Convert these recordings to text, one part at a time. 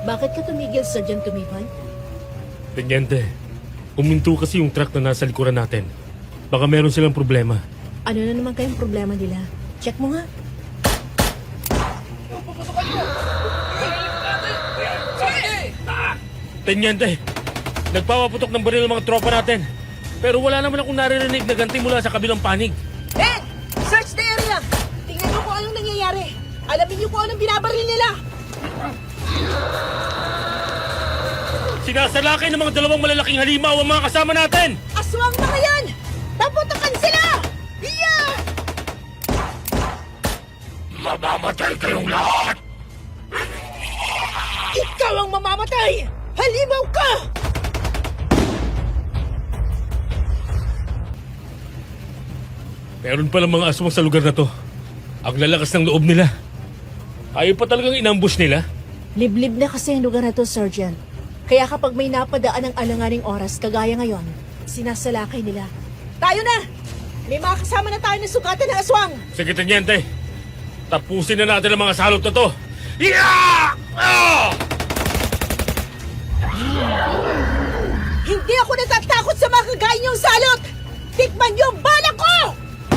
Bakit ka tumigil, Sergeant Tumibay? Tenyente, uminto kasi yung truck na nasa likuran natin. Baka meron silang problema. Ano na naman kayong problema nila? Check mo nga. Tenyente, nagpapaputok ng baril ng mga tropa natin. Pero wala naman akong naririnig na ganti mula sa kabilang panig. Ben! Search the area! Tingnan mo kung anong nangyayari. Alamin niyo kung anong binabaril nila. Sinasalakay ng mga dalawang malalaking halimaw ang mga kasama natin! Aswang mga yan! Taputokan sila! Yeah! Mamamatay kayong lahat! Ikaw ang mamamatay! Halimaw ka! Meron palang mga aswang sa lugar na to. Ang lalakas ng loob nila. Ayaw pa talagang inambush nila. Liblib na kasi ang lugar na to, Sergeant. Kaya kapag may napadaan ng alanganing oras, kagaya ngayon, sinasalakay nila. Tayo na! May mga kasama na tayo na sugatan ng aswang! Sige, Tenyente. Tapusin na natin ang mga salot na to. Yeah! Ah! Hindi ako natatakot sa mga kagaya niyong salot! Tikman niyo ang balak ko!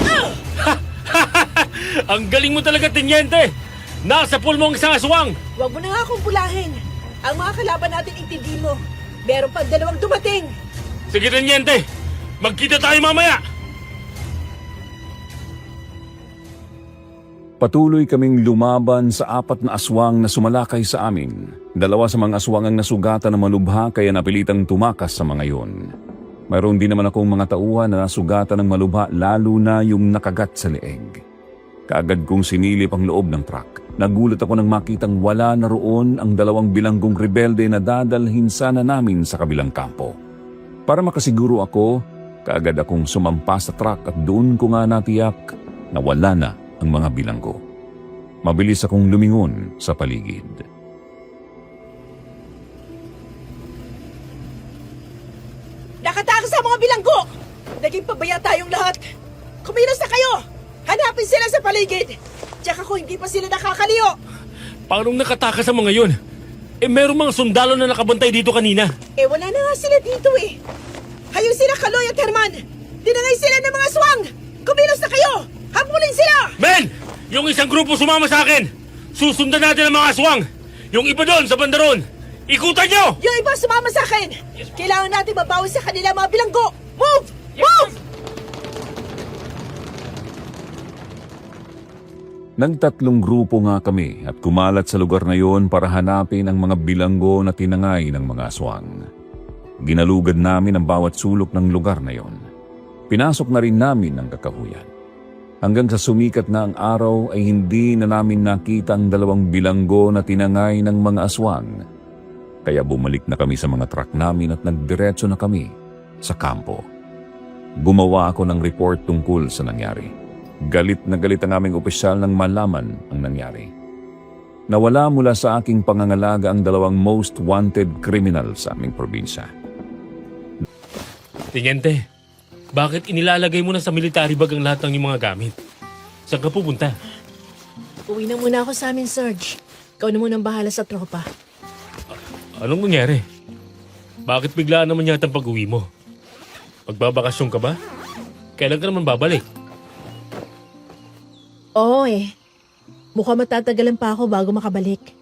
Ah! Ang galing mo talaga, Tenyente! Nasa pool mo ang isang aswang! Huwag mo na nga akong pulahin. Ang mga kalaban natin intindihin mo. Meron pang dalawang dumating. Sige, Tenyente! Magkita tayo mamaya! Patuloy kaming lumaban sa 4 na aswang na sumalakay sa amin. 2 sa mga aswang ang nasugatan ng malubha kaya napilitang tumakas sa mga iyon. Mayroon din naman akong mga tauhan na nasugatan ng malubha lalo na yung nakagat sa leeg. Kaagad kong sinilip ang loob ng truck. Nagulat ako nang makitang wala na roon ang 2 bilanggong rebelde na dadalhin sana namin sa kabilang kampo. Para makasiguro ako, kaagad akong sumampas sa truck at doon ko nga natiyak na wala na ang mga bilanggo. Mabilis akong lumingon sa paligid. Nakatakas sa mga bilanggo! Naging pabaya tayong lahat. Kumilos na kayo! Hanapin sila sa paligid! Tsaka kung hindi pa sila nakakaliyo! Paano nakatakas ang mga yun? Merong mga sundalo na nakabantay dito kanina. Wala na nga sila dito eh. Hayun sila, Kaloy at Herman! Tinangay sila ng mga swang! Kumilos na kayo! Habulin sila! Men! Yung isang grupo sumama sa akin! Susundan natin ang mga aswang! Yung iba doon sa bandaron! Ikutan nyo! Yung iba sumama sa akin! Kailangan natin mabawi sa kanila mga bilanggo! Move! Move! Nagtatlong grupo nga kami at kumalat sa lugar na yon para hanapin ang mga bilanggo na tinangay ng mga aswang. Ginalugad namin ang bawat sulok ng lugar na yon. Pinasok na rin namin ang kakahuyan. Hanggang sa sumikat na ang araw ay hindi na namin nakita ang 2 bilanggo na tinangay ng mga aswang. Kaya bumalik na kami sa mga truck namin at nagdiretso na kami sa kampo. Gumawa ako ng report tungkol sa nangyari. Galit na galit ang aming opisyal nang malaman ang nangyari. Nawala mula sa aking pangangalaga ang 2 most wanted criminal sa aming probinsya. Tenyente, bakit inilalagay mo na sa military bag ang lahat ng iyong mga gamit? Saan ka pupunta? Uwi na muna ako sa amin, Serge. Ikaw na munang bahala sa tropa. Anong nangyari? Bakit biglaan naman yata ang pag-uwi mo? Magbabakasyon ka ba? Kailan ka naman babalik? Oo eh. Mukhang matatagalan pa ako bago makabalik.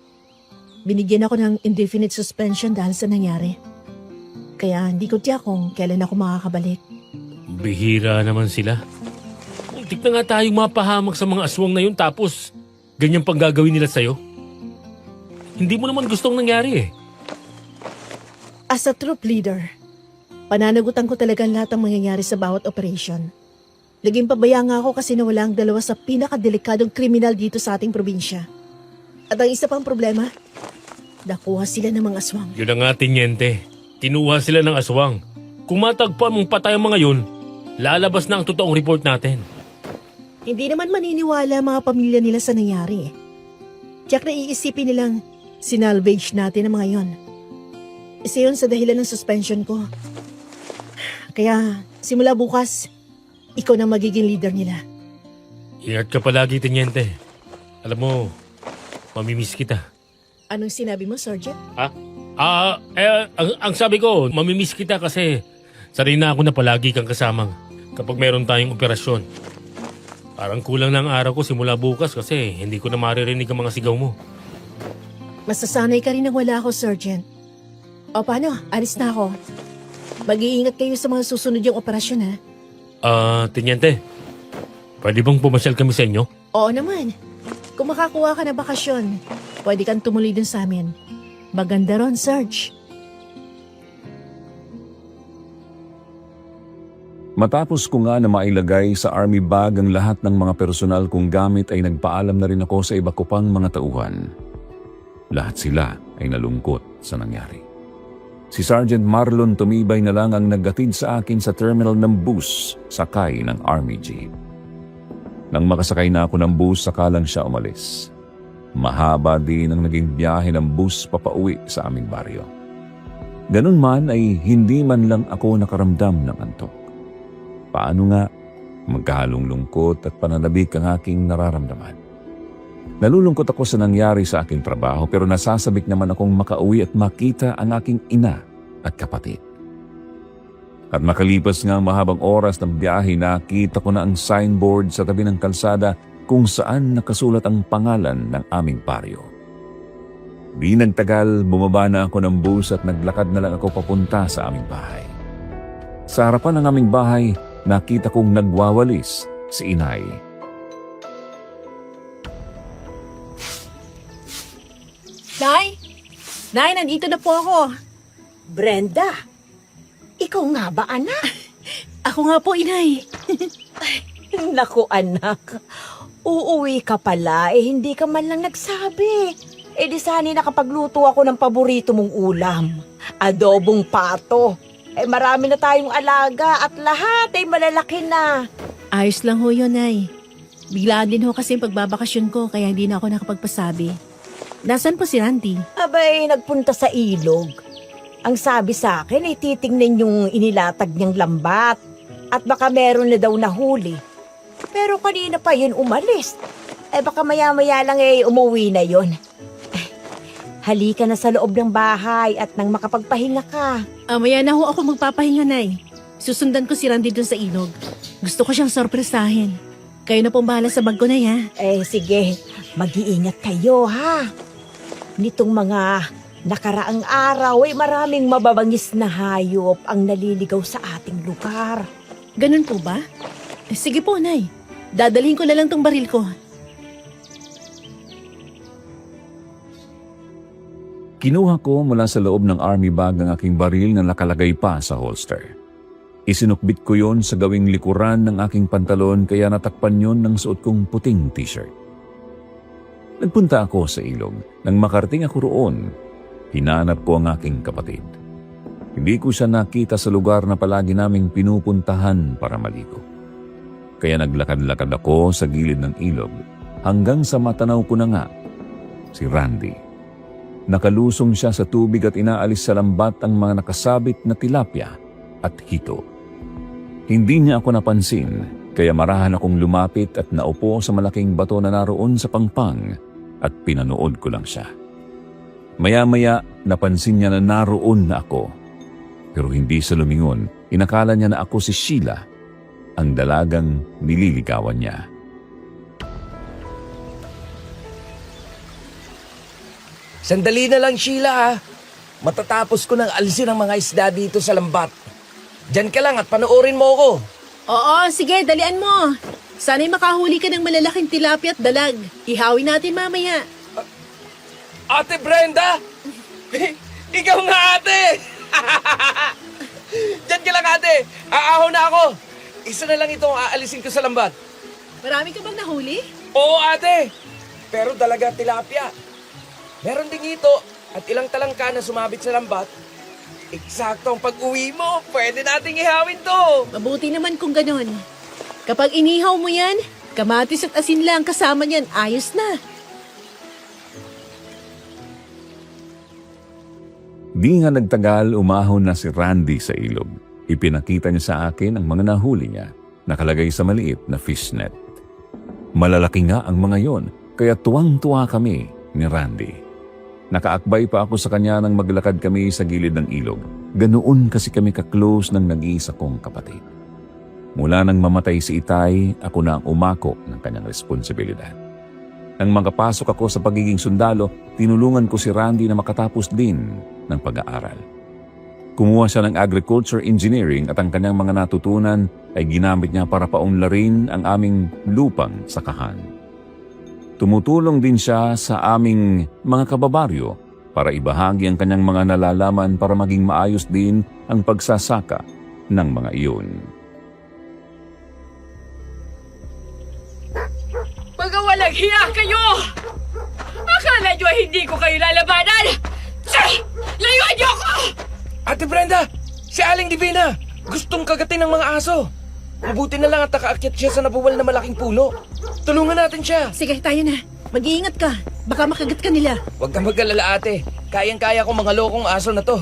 Binigyan ako ng indefinite suspension dahil sa nangyari. Kaya hindi ko tiyak kung kailan ako makakabalik. Bihira naman sila. Muntik na nga tayong mapahamak sa mga aswang na yun tapos ganyan pang gagawin nila sa'yo. Hindi mo naman gustong nangyari eh. As a troop leader, pananagutan ko talaga lahat ng mangyayari sa bawat operation. Naging pabaya nga ako kasi nawala ang 2 sa pinakadelikadong kriminal dito sa ating probinsya. At ang isa pang problema, nakuha sila ng mga aswang. Yun na nga, Tenyente. Kinuha sila ng aswang. Kung matagpuan mong patay ang mga yun, lalabas na ang totoong report natin. Hindi naman maniniwala ang mga pamilya nila sa nangyari. Tiyak na iisipin nilang sinalvage natin ang mga yon. Isa yun sa dahilan ng suspension ko. Kaya simula bukas, ikaw na magiging leader nila. Ingat ka palagi, Tenyente. Alam mo, mamimiss kita. Anong sinabi mo, Sergeant? Ang sabi ko, mamimiss kita kasi sanay na ako na palagi kang kasama kapag meron tayong operasyon. Parang kulang na ang araw ko simula bukas kasi hindi ko na maririnig ang mga sigaw mo. Masasanay ka rin nang wala ako, Sergeant. O paano? Alis na ako. Mag-iingat kayo sa mga susunod yung operasyon, ha? Tenyente, pwede bang pumasyal kami sa inyo? Oo naman. Kung makakuha ka na bakasyon, pwede kang tumuloy dun sa amin. Maganda ron, Sarge. Matapos ko nga na mailagay sa army bag ang lahat ng mga personal kong gamit ay nagpaalam na rin ako sa iba ko pang mga tauhan. Lahat sila ay nalungkot sa nangyari. Si Sergeant Marlon Tumibay na lang ang naggatid sa akin sa terminal ng bus sakay ng army jeep. Nang makasakay na ako ng bus, saka lang siya umalis. Mahaba din ang naging biyahe ng bus papauwi sa aming baryo. Ganun man ay hindi man lang ako nakaramdam ng antok. Paano nga, magkahalong lungkot at pananabik ang aking nararamdaman. Nalulungkot ako sa nangyari sa aking trabaho pero nasasabik naman akong makauwi at makita ang aking ina at kapatid. At makalipas nga ang mahabang oras ng biyahe, nakita ko na ang signboard sa tabi ng kalsada kung saan nakasulat ang pangalan ng aming baryo. Di nagtagal, bumaba na ako ng bus at naglakad na lang ako papunta sa aming bahay. Sa harapan ng aming bahay, nakita kong nagwawalis si inay. Nay! Nay, nandito na po ako. Brenda, ikaw nga ba, anak? Ako nga po, inay. Naku, anak. Uuwi ka pala, hindi ka man lang nagsabi. Di sana nakapagluto ako ng paborito mong ulam. Adobong pato. Marami na tayong alaga at lahat ay malalaki na. Ayos lang ho yun, Nay. Biglaan din ho kasi yung pagbabakasyon ko kaya hindi na ako nakapagpasabi. Nasaan po si Randy? Abay, nagpunta sa ilog. Ang sabi sa akin ay titingnan yung inilatag niyang lambat at baka meron na daw nahuli. Pero kanina pa yun umalis. Baka maya-maya lang umuwi na yun. Halika na sa loob ng bahay at nang makapagpahinga ka. Maya na ho ako magpapahinga, Nay. Susundan ko si Randy dun sa ilog. Gusto ko siyang sorpresahin. Kayo na pong bahala sa bag ko, Nay, ha? Sige, mag-iingat kayo, ha? Nitong mga nakaraang araw ay maraming mababangis na hayop ang naliligaw sa ating lugar. Ganun po ba? Sige po, Nay. Dadalhin ko na lang tong baril ko. Kinuha ko mula sa loob ng army bag ang aking baril na nakalagay pa sa holster. Isinukbit ko yon sa gawing likuran ng aking pantalon kaya natakpan yon ng suot kong puting t-shirt. Nagpunta ako sa ilog. Nang makarating ako roon, hinanap ko ang aking kapatid. Hindi ko siya nakita sa lugar na palagi naming pinupuntahan para maligo. Kaya naglakad-lakad ako sa gilid ng ilog hanggang sa matanaw ko na nga si Randy. Nakalusong siya sa tubig at inaalis sa lambat ang mga nakasabit na tilapia at hito. Hindi niya ako napansin, kaya marahan akong lumapit at naupo sa malaking bato na naroon sa pangpang at pinanood ko lang siya. Maya-maya, napansin niya na naroon na ako. Pero hindi sa lumingon, inakala niya na ako si Sheila, ang dalagang nililigawan niya. Sandali na lang, Sheila, ha? Matatapos ko nang alisin ang mga isda dito sa lambat. Diyan ka lang at panoorin mo ako. Oo, sige, dalian mo. Sana'y makahuli ka ng malalaking tilapia at dalag. Ihawin natin mamaya. Ate Brenda! Ikaw nga, ate! Diyan ka lang, ate. Aahaw na ako. Isa na lang itong aalisin ko sa lambat. Marami ka bang nahuli? Oo, ate. Pero dalaga tilapia. Meron ding ito at ilang talangka na sumabit sa lambat. Eksakto ang pag-uwi mo. Pwede nating ihawin to. Mabuti naman kung ganon. Kapag inihaw mo yan, kamatis at asin lang kasama niyan, ayos na. Di nga nagtagal, umahon na si Randy sa ilog. Ipinakita niya sa akin ang mga nahuli niya, nakalagay sa maliit na fishnet. Malalaki nga ang mga yon, kaya tuwang-tuwa kami ni Randy. Nakaakbay pa ako sa kanya nang maglakad kami sa gilid ng ilog. Ganoon kasi kami ka-close ng nag-iisa kong kapatid. Mula nang mamatay si Itay, ako na ang umako ng kanyang responsibilidad. Nang makapasok ako sa pagiging sundalo, tinulungan ko si Randy na makatapos din ng pag-aaral. Kumuha siya ng agriculture engineering at ang kanyang mga natutunan ay ginamit niya para paunlarin ang aming lupang sakahan. Tumutulong din siya sa aming mga kababaryo para ibahagi ang kanyang mga nalalaman para maging maayos din ang pagsasaka ng mga iyon. Mga walang hiya kayo! Akala nyo ay hindi ko kayo lalabanan? Layuan niyo ako! Ate Brenda! Si Aling Divina! Gustong kagatin ng mga aso! Mabuti na lang at nakaakyat siya sa nabuwal na malaking puno. Tulungan natin siya! Sige, tayo na. Mag-iingat ka. Baka makagat ka nila. Huwag kang mag-alala, ate. Kayang-kaya ko mga lokong aso na to.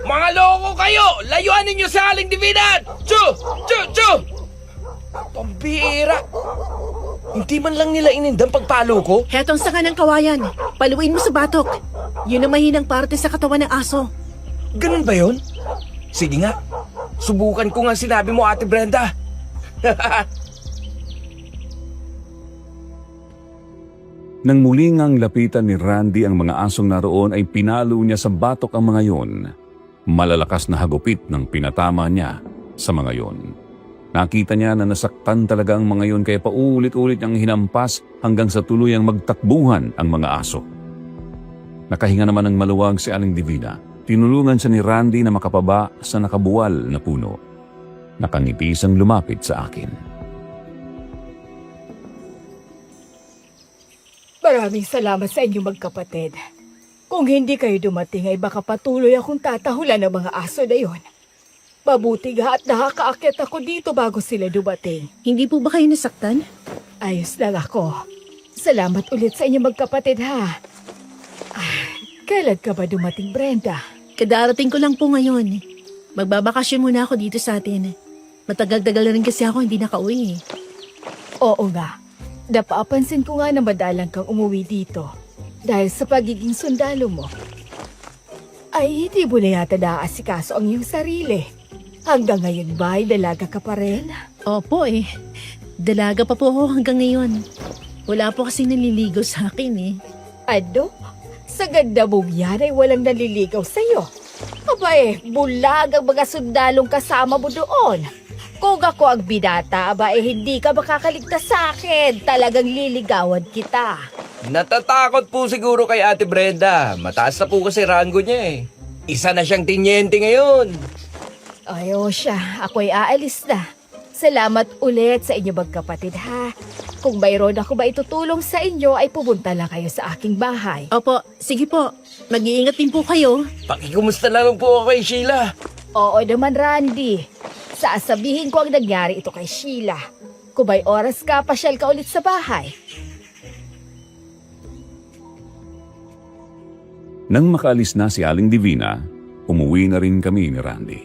Mga loko kayo! Layuan ninyo sa Aling Divina! Chu! Chu! Chu! Pambira! Hindi man lang nila inindang pagpalo ko. Hetong sanga ng kawayan. Paluin mo sa batok. Yun ang mahinang parte sa katawan ng aso. Ganun ba yun? Sige nga. Subukan ko nga sinabi mo, Ate Brenda. Nang muli ngang lapitan ni Randy ang mga asong naroon ay pinalo niya sa batok ang mga yon. Malalakas na hagupit ng pinatama niya sa mga yon. Nakita niya na nasaktan talaga ang mga yon kaya paulit-ulit niyang hinampas hanggang sa tuluyang magtakbuhan ang mga aso. Nakahinga naman ng maluwag si Aling Divina. Tinulungan siya ni Randy na makapaba sa nakabuwal na puno. Nakangiti siyang lumapit sa akin. Maraming salamat sa inyo magkapatid. Kung hindi kayo dumating ay baka patuloy akong tatahulan ng mga aso na yon. Mabuti nga at nakakaakyat ako dito bago sila dumating. Hindi po ba kayo nasaktan? Ayos lang ako. Salamat ulit sa inyo magkapatid ha. Kailan ka ba dumating, Brenda? Kadarating ko lang po ngayon. Magbabakasyon muna ako dito sa atin. Matagal-tagal na rin kasi ako hindi nakauwi. Oo nga. Napapansin ko nga na madalang kang umuwi dito. Dahil sa pagiging sundalo mo, ay hindi mo na yata naaasikaso ang iyong sarili. Hanggang ngayon ba ay dalaga ka pa rin? Opo eh. Dalaga pa po ako hanggang ngayon. Wala po kasing naliligaw sa akin eh. Ano? Sa ganda mong yan ay walang naliligaw sa'yo. Aba bulag ang mga sundalong kasama mo doon. Kung ako ang binata, hindi ka makakaligtas sa akin. Talagang liligawan kita. Natatakot po siguro kay Ate Brenda. Mataas na po kasi ranggo niya eh. Isa na siyang tinyente ngayon. Ay, siya. Ako'y aalis na. Salamat ulit sa inyo magkapatid ha. Kung mayroon ako ba itutulong sa inyo ay pumunta lang kayo sa aking bahay. Opo, sige po. Mag-iingat din po kayo. Pakikumusta na lang po ako kay Sheila. Oo naman, Randy. Sasabihin ko ang nangyari ito kay Sheila. Kung may oras ka, pasyal ka ulit sa bahay. Nang makaalis na si Aling Divina, umuwi na rin kami ni Randy.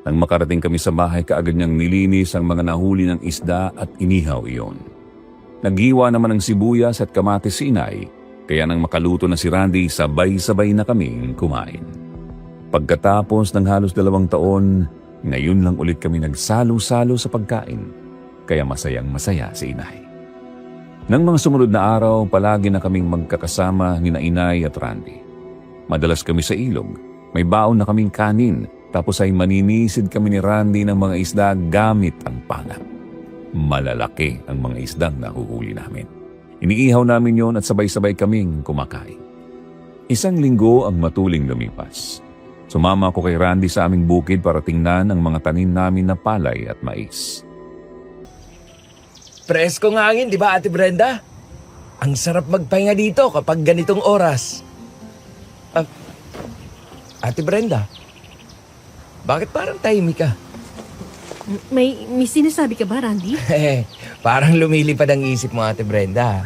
Nang makarating kami sa bahay, kaagad niyang nilinis ang mga nahuli ng isda at inihaw iyon. Naghiwa naman ng sibuyas at kamatis si Inay, kaya nang makaluto na si Randy, sabay-sabay na kaming kumain. Pagkatapos ng halos 2 taon, ngayon lang ulit kami nagsalo-salo sa pagkain, kaya masayang-masaya si Inay. Nang mga sumunod na araw, palagi na kaming magkakasama ni Inay at Randy. Madalas kami sa ilog, may baon na kaming kanin, tapos ay maninisid kami ni Randy ng mga isda gamit ang panga. Malalaki ang mga isdang nahuhuli namin. Iniihaw namin yon at sabay-sabay kaming kumakain. 1 linggo ang matuling lumipas. Sumama ako kay Randy sa aming bukid para tingnan ang mga tanim namin na palay at mais. Preskong hangin, di ba Ate Brenda? Ang sarap magpahinga dito kapag ganitong oras. Ate Brenda, bakit parang tahimik ka? May sinasabi ka ba, Randy? Parang lumilipad ang isip mo, Ate Brenda.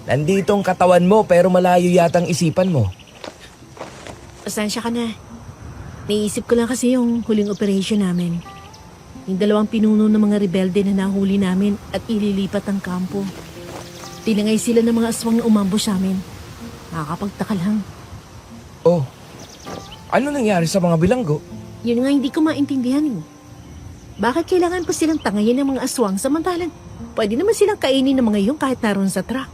Nandito ang katawan mo pero malayo yata ang isipan mo. Pasensya ka na. Naisip ko lang kasi yung huling operation namin. Yung 2 pinuno ng mga rebelde na nahuli namin at ililipat ang kampo. Tinangay sila ng mga aswang na umambush sa amin. Nakakapagtaka lang. Oh, ano nangyari sa mga bilanggo? Yun nga hindi ko maintindihan eh. Bakit kailangan pa silang tangayin ng mga aswang samantalang pwede naman silang kainin ng mga iyon kahit naroon sa truck?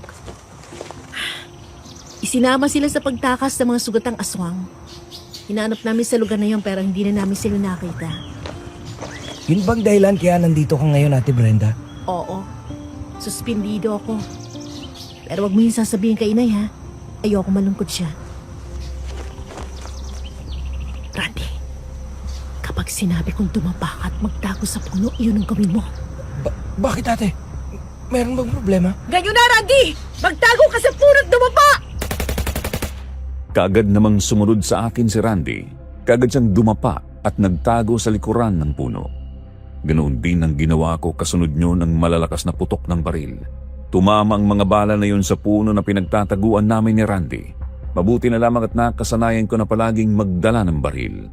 Isinama sila sa pagtakas ng mga sugatang aswang. Hinahanap namin sa lugar na yun pero hindi na namin sila nakita. Yun bang dahilan kaya nandito ka ngayon, Ate Brenda? Oo, suspindido ako. Pero wag mo yung sasabihin kay inay ha. Ayoko malungkot siya. Randy, kapag sinabi kong dumapa ka at magtago sa puno, iyon ang gawin mo. Bakit, ate? Meron bang problema? Ganyan na, Randy! Magtago ka sa puno at dumapa! Kaagad namang sumunod sa akin si Randy. Kaagad siyang dumapa at nagtago sa likuran ng puno. Ganoon din ang ginawa ko kasunod nyo ng malalakas na putok ng baril. Tumama ang mga bala na yun sa puno na pinagtataguan namin ni Randy. Mabuti na lamang at nakasanayan ko na palaging magdala ng baril.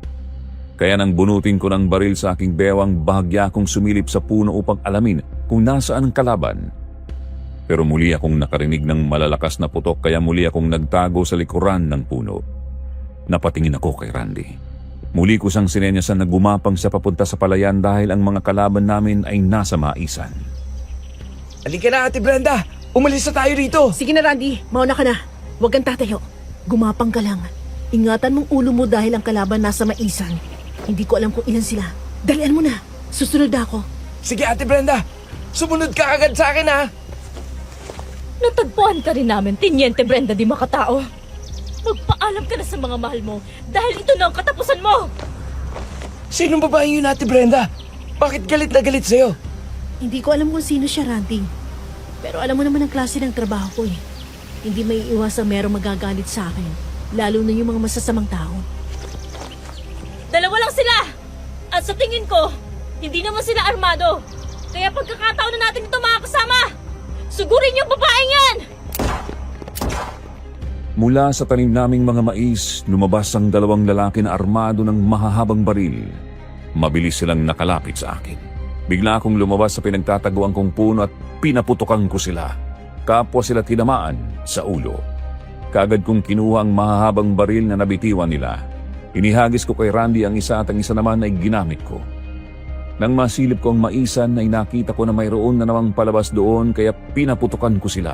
Kaya nang bunutin ko ng baril sa aking bewang, bahagya akong sumilip sa puno upang alamin kung nasaan ang kalaban. Pero muli akong nakarinig ng malalakas na putok kaya muli akong nagtago sa likuran ng puno. Napatingin ako kay Randy. Muli ko siyang sinenyasan na gumapang sa papunta sa palayan dahil ang mga kalaban namin ay nasa maisan. Halika na, Ate Brenda! Umalis na tayo rito! Sige na, Randy. Mauna ka na. Huwag kang tatayo. Gumapang ka lang. Ingatan mong ulo mo dahil ang kalaban nasa maisan. Hindi ko alam kung ilan sila. Dalian mo na. Susunod ako. Sige, Ate Brenda! Sumunod ka agad sa akin, ha? Natagpuan ka rin namin, Teniente Brenda di Makatao. Magpaalam ka na sa mga mahal mo dahil ito na ang katapusan mo. Sinong babae yun, Ate Brenda? Bakit galit na galit sa'yo? Hindi ko alam kung sino siya, Randy. Pero alam mo naman ang klase ng trabaho ko eh. Hindi may iwasang merong magagalit sa akin. Lalo na yung mga masasamang tao. Dalawa lang sila. At sa tingin ko, hindi naman sila armado. Kaya pagkakataon na natin ito mga kasama. Sugurin yung babaeng yan! Mula sa tanim naming mga mais, lumabas ang dalawang lalaki na armado ng mahahabang baril. Mabilis silang nakalapit sa akin. Bigla akong lumabas sa pinagtataguan kong puno at pinaputukan ko sila. Kapwa sila tinamaan sa ulo. Kaagad kong kinuha ang mahahabang baril na nabitiwan nila. Inihagis ko kay Randy ang isa at ang isa naman ay ginamit ko. Nang masilip ko ang maisan ay nakita ko na mayroon na namang palabas doon kaya pinaputukan ko sila.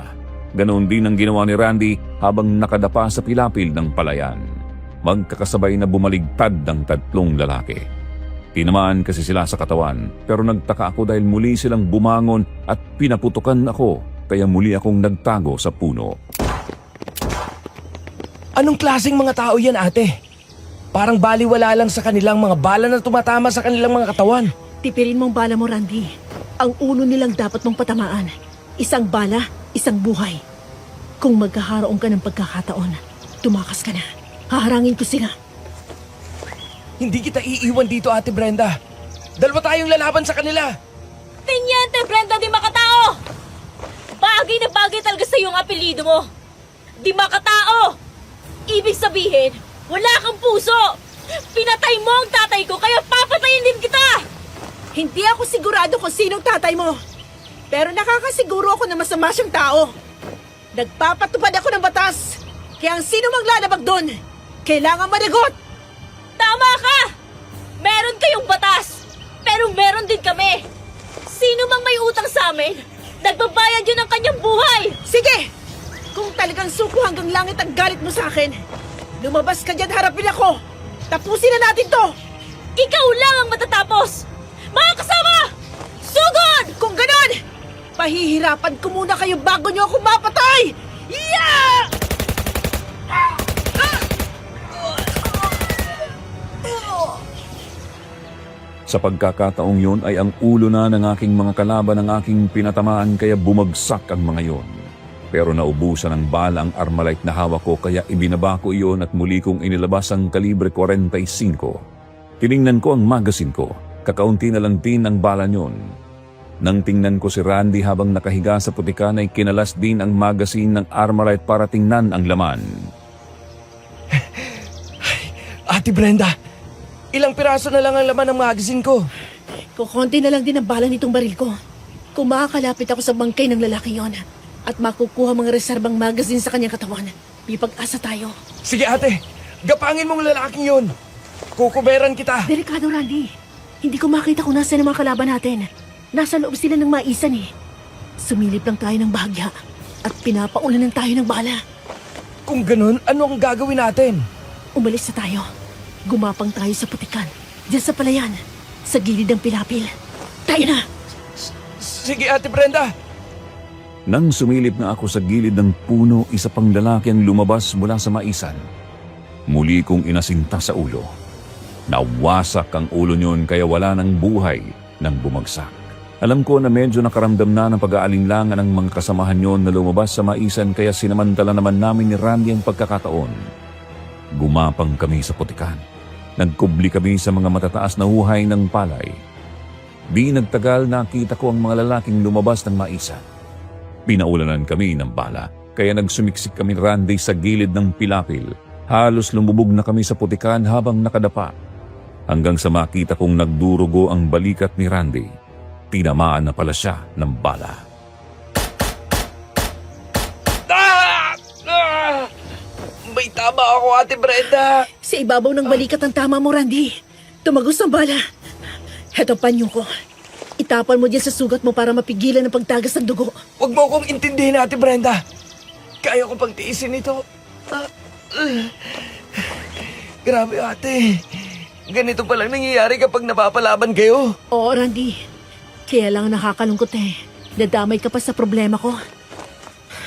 Ganoon din ang ginawa ni Randy habang nakadapa sa pilapil ng palayan. Magkakasabay na bumaligtad ang tatlong lalaki. Tinamaan kasi sila sa katawan pero nagtaka ako dahil muli silang bumangon at pinaputukan ako kaya muli akong nagtago sa puno. Anong klaseng mga tao yan, ate? Parang baliwala lang sa kanilang mga bala na tumatama sa kanilang mga katawan. Tipirin mong bala mo, Randy. Ang ulo nilang dapat mong patamaan. Isang bala, isang buhay. Kung magkaharoon ka ng pagkakataon, tumakas ka na. Haharangin ko sila. Hindi kita iiwan dito, Ate Brenda. Dalawa tayong lalaban sa kanila. Teniente Brenda di Makatao! Bagay na bagay talaga sa yung apelido mo. Di Makatao! Ibig sabihin, wala kang puso! Pinatay mo ang tatay ko kaya papatayin din kita! Hindi ako sigurado kung sinong tatay mo. Pero nakakasiguro ako na masama siyang tao. Nagpapatupad ako ng batas. Kaya ang sino mang lalabag doon, kailangan managot. Tama ka! Meron kayong batas, pero meron din kami. Sino mang may utang sa amin, nagbabayad yun ng kanyang buhay! Sige! Kung talagang suko hanggang langit ang galit mo sa akin, lumabas ka dyan, harapin ako. Tapusin na natin to. Ikaw lang ang matatapos! Mga kasama! Sugod! Kung ganon, pahihirapan ko muna kayo bago nyo ako mapatay! Yeah! Sa pagkakataong yun ay ang ulo na ng aking mga kalaban ang aking pinatamaan kaya bumagsak ang mga yon. Pero naubusan ng bala ang Armalite na hawak ko kaya ibinaba ko iyon at muli kong inilabas ang kalibre 45. Tiningnan ko ang magasin ko, kakaunti na lang din ang bala nyon. Nang tingnan ko si Randy habang nakahiga sa putikan ay kinalas din ang magasin ng Armalite para tingnan ang laman. Ate Brenda, ilang piraso na lang ang laman ng magazine ko. Kukunti na lang din ang bala nitong baril ko. Kung makakalapit ako sa bangkay ng lalaki yon at makukuha mga reserbang magazine sa kanyang katawan, May pag-asa tayo. Sige ate, gapangin mong lalaking yun. Kukuberan kita. Delikado, Randy. Hindi ko makita kung nasa ng mga kalaban natin. Nasa loob sila ng maisan eh. Sumilip lang tayo ng bahagya at pinapaulanan tayo ng bala. Kung ganun, ano ang gagawin natin? Umalis na tayo. Gumapang tayo sa putikan. Diyan sa palayan. Sa gilid ng pilapil. Tayo na! Sige ate Brenda. Nang sumilip na ako sa gilid ng puno, isa pang lalaki ang lumabas mula sa maisan. Muli kong inasinta sa ulo. Nawasak ang ulo niyon kaya wala ng buhay nang bumagsak. Alam ko na medyo nakaramdam na ng pag-aalinlangan ng mga kasamahan niyon na lumabas sa maisan kaya sinamantala naman namin ni Randy ang pagkakataon. Gumapang kami sa putikan. Nagkubli kami sa mga matataas na huhay ng palay. Di nagtagal nakita ko ang mga lalaking lumabas ng maisan. Pinaulanan kami ng bala kaya nagsumiksik kami ni Randy sa gilid ng pilapil. Halos lumubog na kami sa putikan habang nakadapa. Hanggang sa makita kong nagdurugo ang balikat ni Randy. Tinamaan na pala siya ng bala. Ah! Ah! May tama ako ate Brenda. Sa ibabaw ng balikat ang tama mo, Randy. Tumagos ang bala. Heto panyo ko. Itapan mo dyan sa sugat mo para mapigilan ang pagtagas ng dugo. Huwag mo akong intindihin ate Brenda. Kaya ko pang tiisin ito. Grabe ate. Ganito palang nangyayari kapag napapalaban kayo. Oo, Randy. Kaya lang nakakalungkot eh. Nadamay ka pa sa problema ko.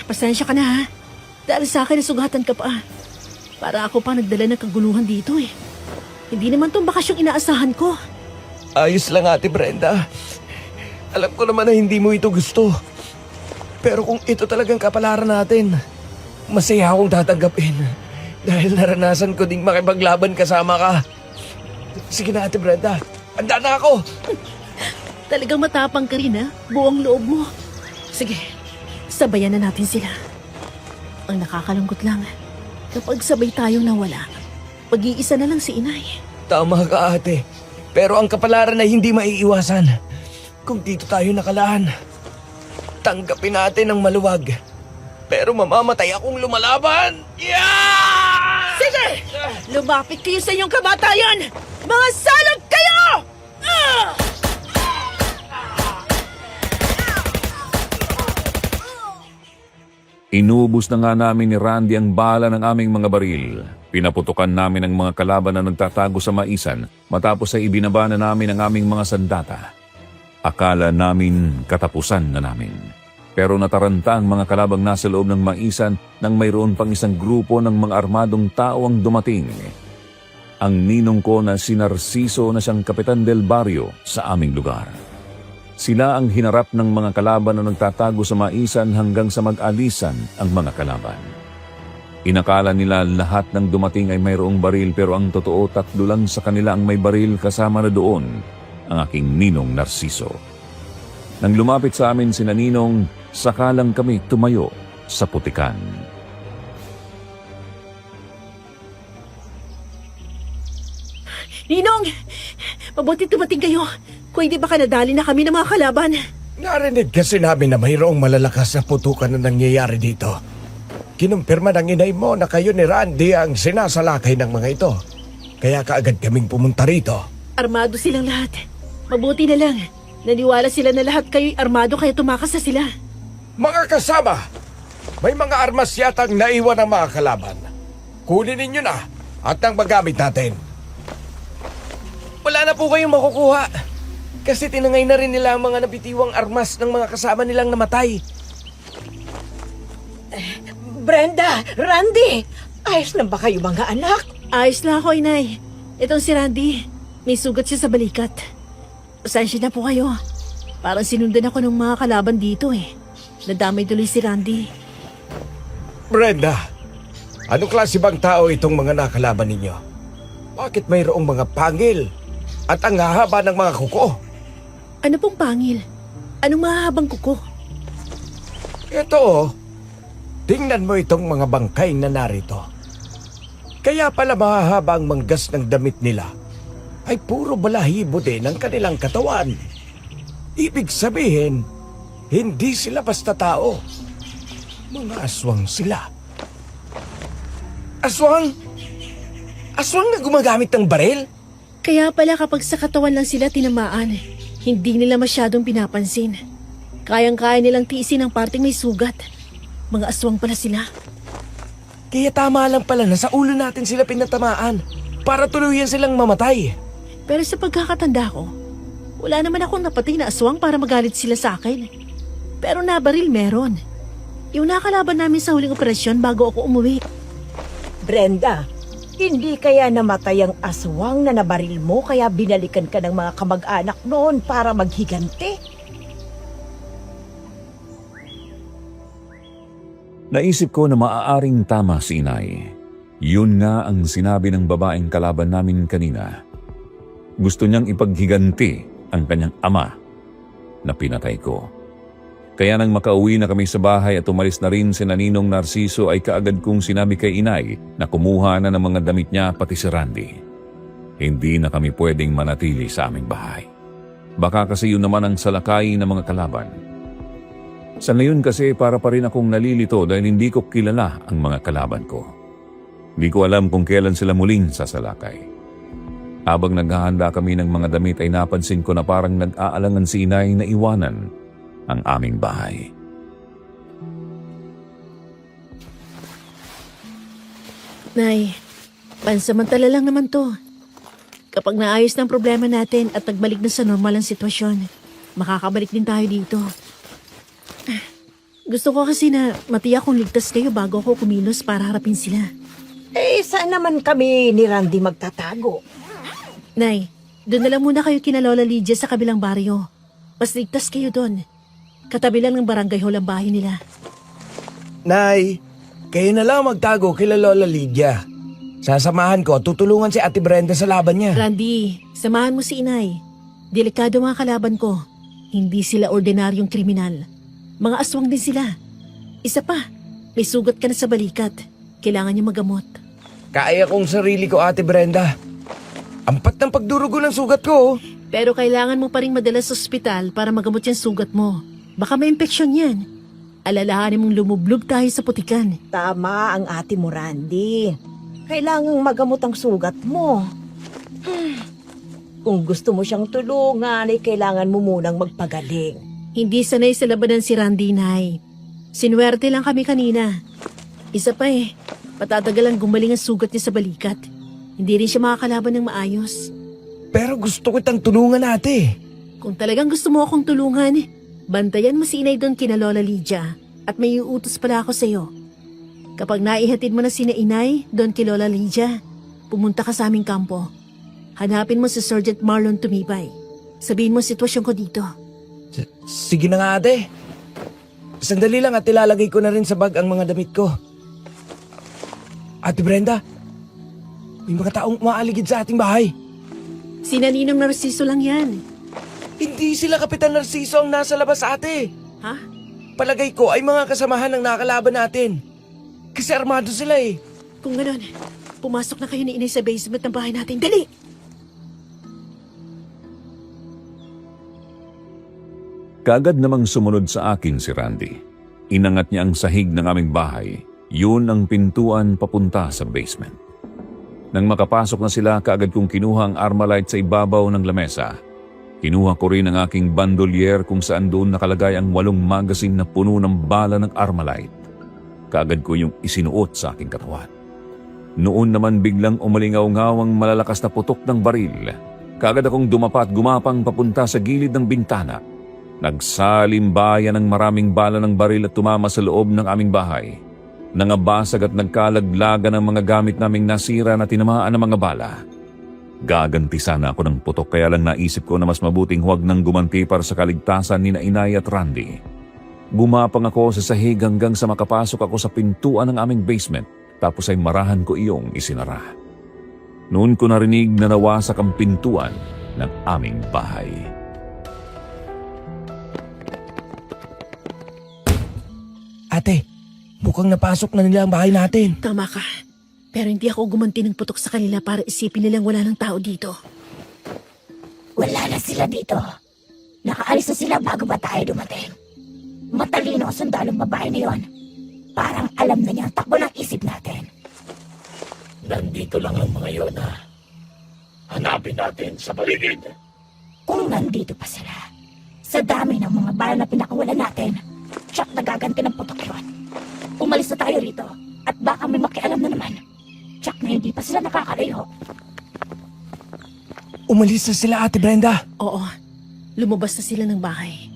Pasensya ka na ha. Dahil sa akin nasugatan ka pa. Para ako pa nagdala ng kaguluhan dito eh. Hindi naman tong bakasyong inaasahan ko. Ayos lang ate Brenda. Alam ko naman na hindi mo ito gusto. Pero kung ito talagang kapalaran natin, masaya akong tatanggapin. Dahil naranasan ko ding makipaglaban kasama ka. Sige na ate Brenda, handa na ako. Talagang matapang ka rin ha. Buong loob mo. Sige, sabayan na natin sila. Ang nakakalungkot lang, kapag sabay tayong nawala, pag-iisa na lang si inay. Tama ka ate. Pero ang kapalaran ay hindi maiiwasan. Kung dito tayo nakalaan, tanggapin natin ang maluwag. Pero mamamatay akong lumalaban. Yeah! Sige! Lumapit kayo sa inyong kamatayan! Mga salot kayo! Ah! Inubos na nga namin ni Randy ang bala ng aming mga baril. Pinaputukan namin ang mga kalaban na nagtatago sa maisan matapos ay ibinaba na namin ang aming mga sandata. Akala namin katapusan na namin. Pero nataranta ang mga kalabang nasa loob ng maisan nang mayroon pang isang grupo ng mga armadong tao ang dumating. Ang ninong ko na si Narciso na siyang kapitan del barrio sa aming lugar. Sila ang hinarap ng mga kalaban na nagtatago sa maisan hanggang sa mag-alisan ang mga kalaban. Inakala nila lahat ng dumating ay mayroong baril pero ang totoo 3 lang sa kanila ang may baril kasama na doon ang aking ninong Narciso. Nang lumapit sa amin si Ninong, saka lang kami tumayo sa putikan. Ninong! Mabuti dumating kayo. Kung hindi baka nadali na kami ng mga kalaban. Narinig kasi namin na mayroong malalakas na putukan na nangyayari dito. Kinumpirma ng inay mo na kayo ni Randy ang sinasalakay ng mga ito. Kaya kaagad kaming pumunta rito. Armado silang lahat. Mabuti na lang. Naniwala sila na lahat kayo'y armado kaya tumakas na sila. Mga kasama, may mga armas yatang naiwan ng mga kalaban. Kunin ninyo na at ang magamit natin. Wala na po kayong makukuha. Kasi tinangay na rin nila ang mga nabitiwang armas ng mga kasama nilang namatay. Brenda, Randy, ayos na ba kayo mga anak? Ayos lang ako, inay. Itong si Randy. May sugat siya sa balikat. Pasensya na po kayo. Parang sinundan ako ng mga kalaban dito eh. Nadamay tuloy si Randy. Brenda, anong klase bang tao itong mga nakalaban ninyo? Bakit mayroong mga pangil at ang hahaba ng mga kuko? Ano pong pangil? Anong mahahabang kuko? Ito, tingnan mo itong mga bangkay na narito. Kaya pala mahahaba ang manggas ng damit nila ay puro balahibo din ang kanilang katawan. Ibig sabihin, hindi sila basta tao. Mga aswang sila. Aswang? Aswang na gumagamit ng baril? Kaya pala kapag sa katawan lang sila tinamaan, hindi nila masyadong pinapansin. Kayang-kaya nilang tiisin ang parteng may sugat. Mga aswang pala sila. Kaya tama lang pala na sa ulo natin sila pinatamaan para tuluyan silang mamatay. Pero sa pagkakatanda ko, wala naman akong napatay na aswang para magalit sila sa akin. Pero nabaril meron. Yung nakalaban namin sa huling operasyon bago ako umuwi. Brenda, hindi kaya namatay ang aswang na nabaril mo kaya binalikan ka ng mga kamag-anak noon para maghiganti? Naisip ko na maaaring tama si inay. Yun nga ang sinabi ng babaeng kalaban namin kanina. Gusto niyang ipaghiganti ang kanyang ama na pinatay ko. Kaya nang makauwi na kami sa bahay at umalis na rin si Naninong Narciso ay kaagad kong sinabi kay inay na kumuha na ng mga damit niya pati si Randy. Hindi na kami pwedeng manatili sa aming bahay. Baka kasi yun naman ang salakay ng mga kalaban. Sa ngayon kasi para pa rin akong nalilito dahil hindi ko kilala ang mga kalaban ko. Hindi ko alam kung kailan sila muling sasalakay. Habang naghahanda kami ng mga damit ay napansin ko na parang nag-aalangan si inay na iwanan ang aming bahay. Nay, pansamantala lang naman to. Kapag naayos ng problema natin at nagbalik na sa normal ang sitwasyon, makakabalik din tayo dito. Gusto ko kasi na matiyak kung ligtas kayo bago ako kumilos para harapin sila. Eh, saan naman kami ni Randy magtatago? Nay, doon na lang muna kayo kina Lola Lydia sa kabilang baryo. Mas ligtas kayo doon. Katabi lang ng barangay hall ang bahay nila. Nay, kayo na lang magtago kila Lola Lydia. Sasamahan ko, tutulungan si Ate Brenda sa laban niya. Randy, samahan mo si inay. Delikado mga kalaban ko. Hindi sila ordinaryong kriminal. Mga aswang din sila. Isa pa, may sugat ka na sa balikat. Kailangan niya magamot. Kaya kong sarili ko, Ate Brenda. Ampat ng pagdurugo ng sugat ko. Pero kailangan mo pa rin madala sa ospital para magamot yung sugat mo. Baka may impeksyon yan. Alalahanin mong lumublob tayo sa putikan. Tama ang ate mo, Randy. Kailangang magamot ang sugat mo. Kung gusto mo siyang tulungan, ay kailangan mo munang magpagaling. Hindi sanay sa labanan si Randy, Nay. Sinuwerte lang kami kanina. Isa pa patatagal ang gumaling ang sugat niya sa balikat. Hindi rin siya makakalaban ng maayos. Pero gusto kitang tulungan, ate. Kung talagang gusto mo akong tulungan, bantayan mo si inay doon kina Lola Lydia at may iuutos pala ako sa'yo. Kapag naihatid mo na sina inay doon kay Lola Lydia, pumunta ka sa aming kampo. Hanapin mo si Sergeant Marlon Tumibay. Sabihin mo ang sitwasyon ko dito. Sige na nga, ate. Sandali lang at ilalagay ko na rin sa bag ang mga damit ko. Ate Brenda, may mga taong umaaligid sa ating bahay. Si Naninong Narciso lang yan. Hindi sila Kapitan Narciso ang nasa labas, ate. Ha? Palagay ko ay mga kasamahan ng nakalaban natin. Kasi armado sila eh. Kung gano'n, pumasok na kayo ni inay sa basement ng bahay natin. Dali! Kaagad namang sumunod sa akin si Randy. Inangat niya ang sahig ng aming bahay. Yun ang pintuan papunta sa basement. Nang makapasok na sila, kaagad kong kinuha ang Armalite sa ibabaw ng lamesa. Kinuha ko rin ang aking bandolier kung saan doon nakalagay ang 8 magasin na puno ng bala ng Armalite. Kaagad ko yung isinuot sa aking katawan. Noon naman biglang umalingaw-ngaw ang malalakas na putok ng baril. Kaagad akong dumapa at gumapang papunta sa gilid ng bintana. Nagsalimbayan ng maraming bala ng baril at tumama sa loob ng aming bahay. Nangabasag at nagkalaglagan ng mga gamit naming nasira na tinamaan ng mga bala. Gaganti sana ako ng putok kaya lang naisip ko na mas mabuting huwag nang gumanti para sa kaligtasan ni Inay at Randy. Gumapang ako sa sahig hanggang sa makapasok ako sa pintuan ng aming basement tapos ay marahan ko iyong isinara. Noon ko narinig na nawasak ang pintuan ng aming bahay. Ate, mukhang napasok na nila ang bahay natin. Tama ka. Pero hindi ako gumanti ng putok sa kanila para isipin nilang wala ng tao dito. Wala na sila dito. Nakaalis na sila bago ba tayo dumating. Matalino ang sundalong babae na yon. Parang alam na niya ang takbo ng isip natin. nandito lang ang mga yon, ha? Hanapin natin sa paligid. Kung nandito pa sila, sa dami ng mga bala na pinakawalan natin, tsak nagaganti ng putok yun. Umalis na tayo rito at baka may makialam na naman. Tsak na hindi pa sila nakakalayo. Umalis na sila, Ate Brenda. Oo, lumabas na sila ng bahay.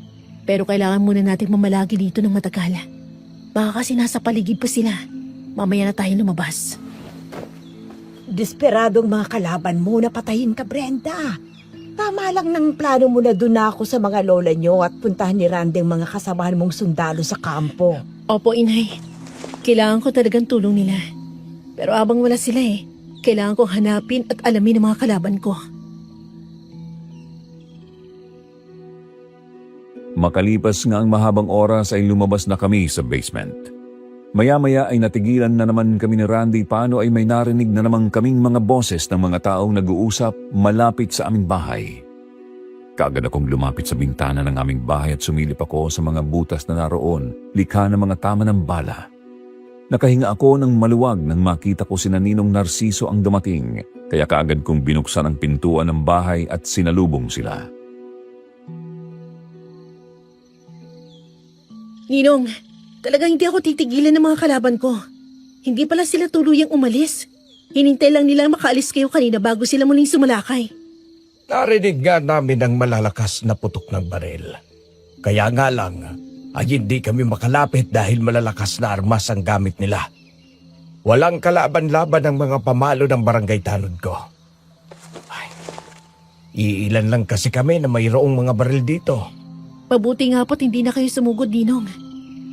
Pero kailangan muna nating mamalagi dito ng matagal. Baka kasi nasa paligid pa sila. Mamaya na tayo lumabas. Desperadong mga kalaban mo na patayin ka, Brenda. Tama lang ng plano mo na doon na ako sa mga lola nyo at puntahan ni Randy ang mga kasamahan mong sundalo sa kampo. Opo, inay. Kailangan ko talagang tulong nila. Pero abang wala sila kailangan kong hanapin at alamin ang mga kalaban ko. Makalipas nga ang mahabang oras ay lumabas na kami sa basement. Maya-maya ay natigilan na naman kami ni Randy paano ay may narinig na naman kaming mga boses ng mga taong nag-uusap malapit sa aming bahay. Kaagad akong lumapit sa bintana ng aming bahay at sumilip ako sa mga butas na naroon, likha ng mga tama ng bala. Nakahinga ako ng maluwag nang makita ko si Ninong Narciso ang dumating, kaya kaagad kong binuksan ang pintuan ng bahay at sinalubong sila. Ninong, talagang hindi ako titigilan ng mga kalaban ko. Hindi pala sila tuluyang umalis. Hinintay lang nila makaalis kayo kanina bago sila muling sumalakay. Narinig nga namin ang malalakas na putok ng baril. Kaya nga lang, ay hindi kami makalapit dahil malalakas na armas ang gamit nila. Walang kalaban-laban ang mga pamalo ng barangay tanod ko. Ay, iilan lang kasi kami na mayroong mga baril dito. Mabuti nga po't hindi na kayo sumugod, Ninong.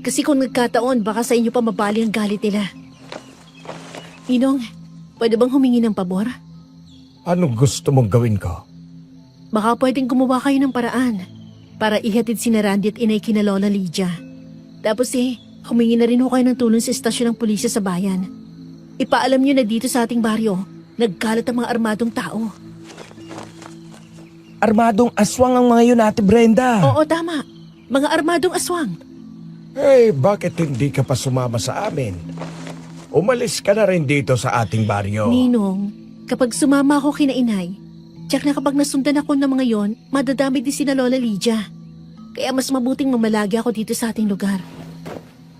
Kasi kung nagkataon, baka sa inyo pa mabali ang galit nila. Ninong, pwede bang humingi ng pabor? Anong gusto mong gawin ko? Baka pwedeng gumawa kayo ng paraan para ihatid si Randy at inay kina Lola Lydia. Tapos humingi na rin ho kayo ng tulong sa estasyon ng pulisya sa bayan. Ipaalam nyo na dito sa ating baryo, nagkalat ang mga armadong tao. Armadong aswang ang mga yun, Ate Brenda. Oo, tama. Mga armadong aswang. Eh, bakit hindi ka pa sumama sa amin? Umalis ka na rin dito sa ating baryo. Ninong, kapag sumama ako kina inay, tiyak na kapag nasundan ako ng mga yon, madadami din sina Lola Lydia. Kaya mas mabuting mamalagi ako dito sa ating lugar.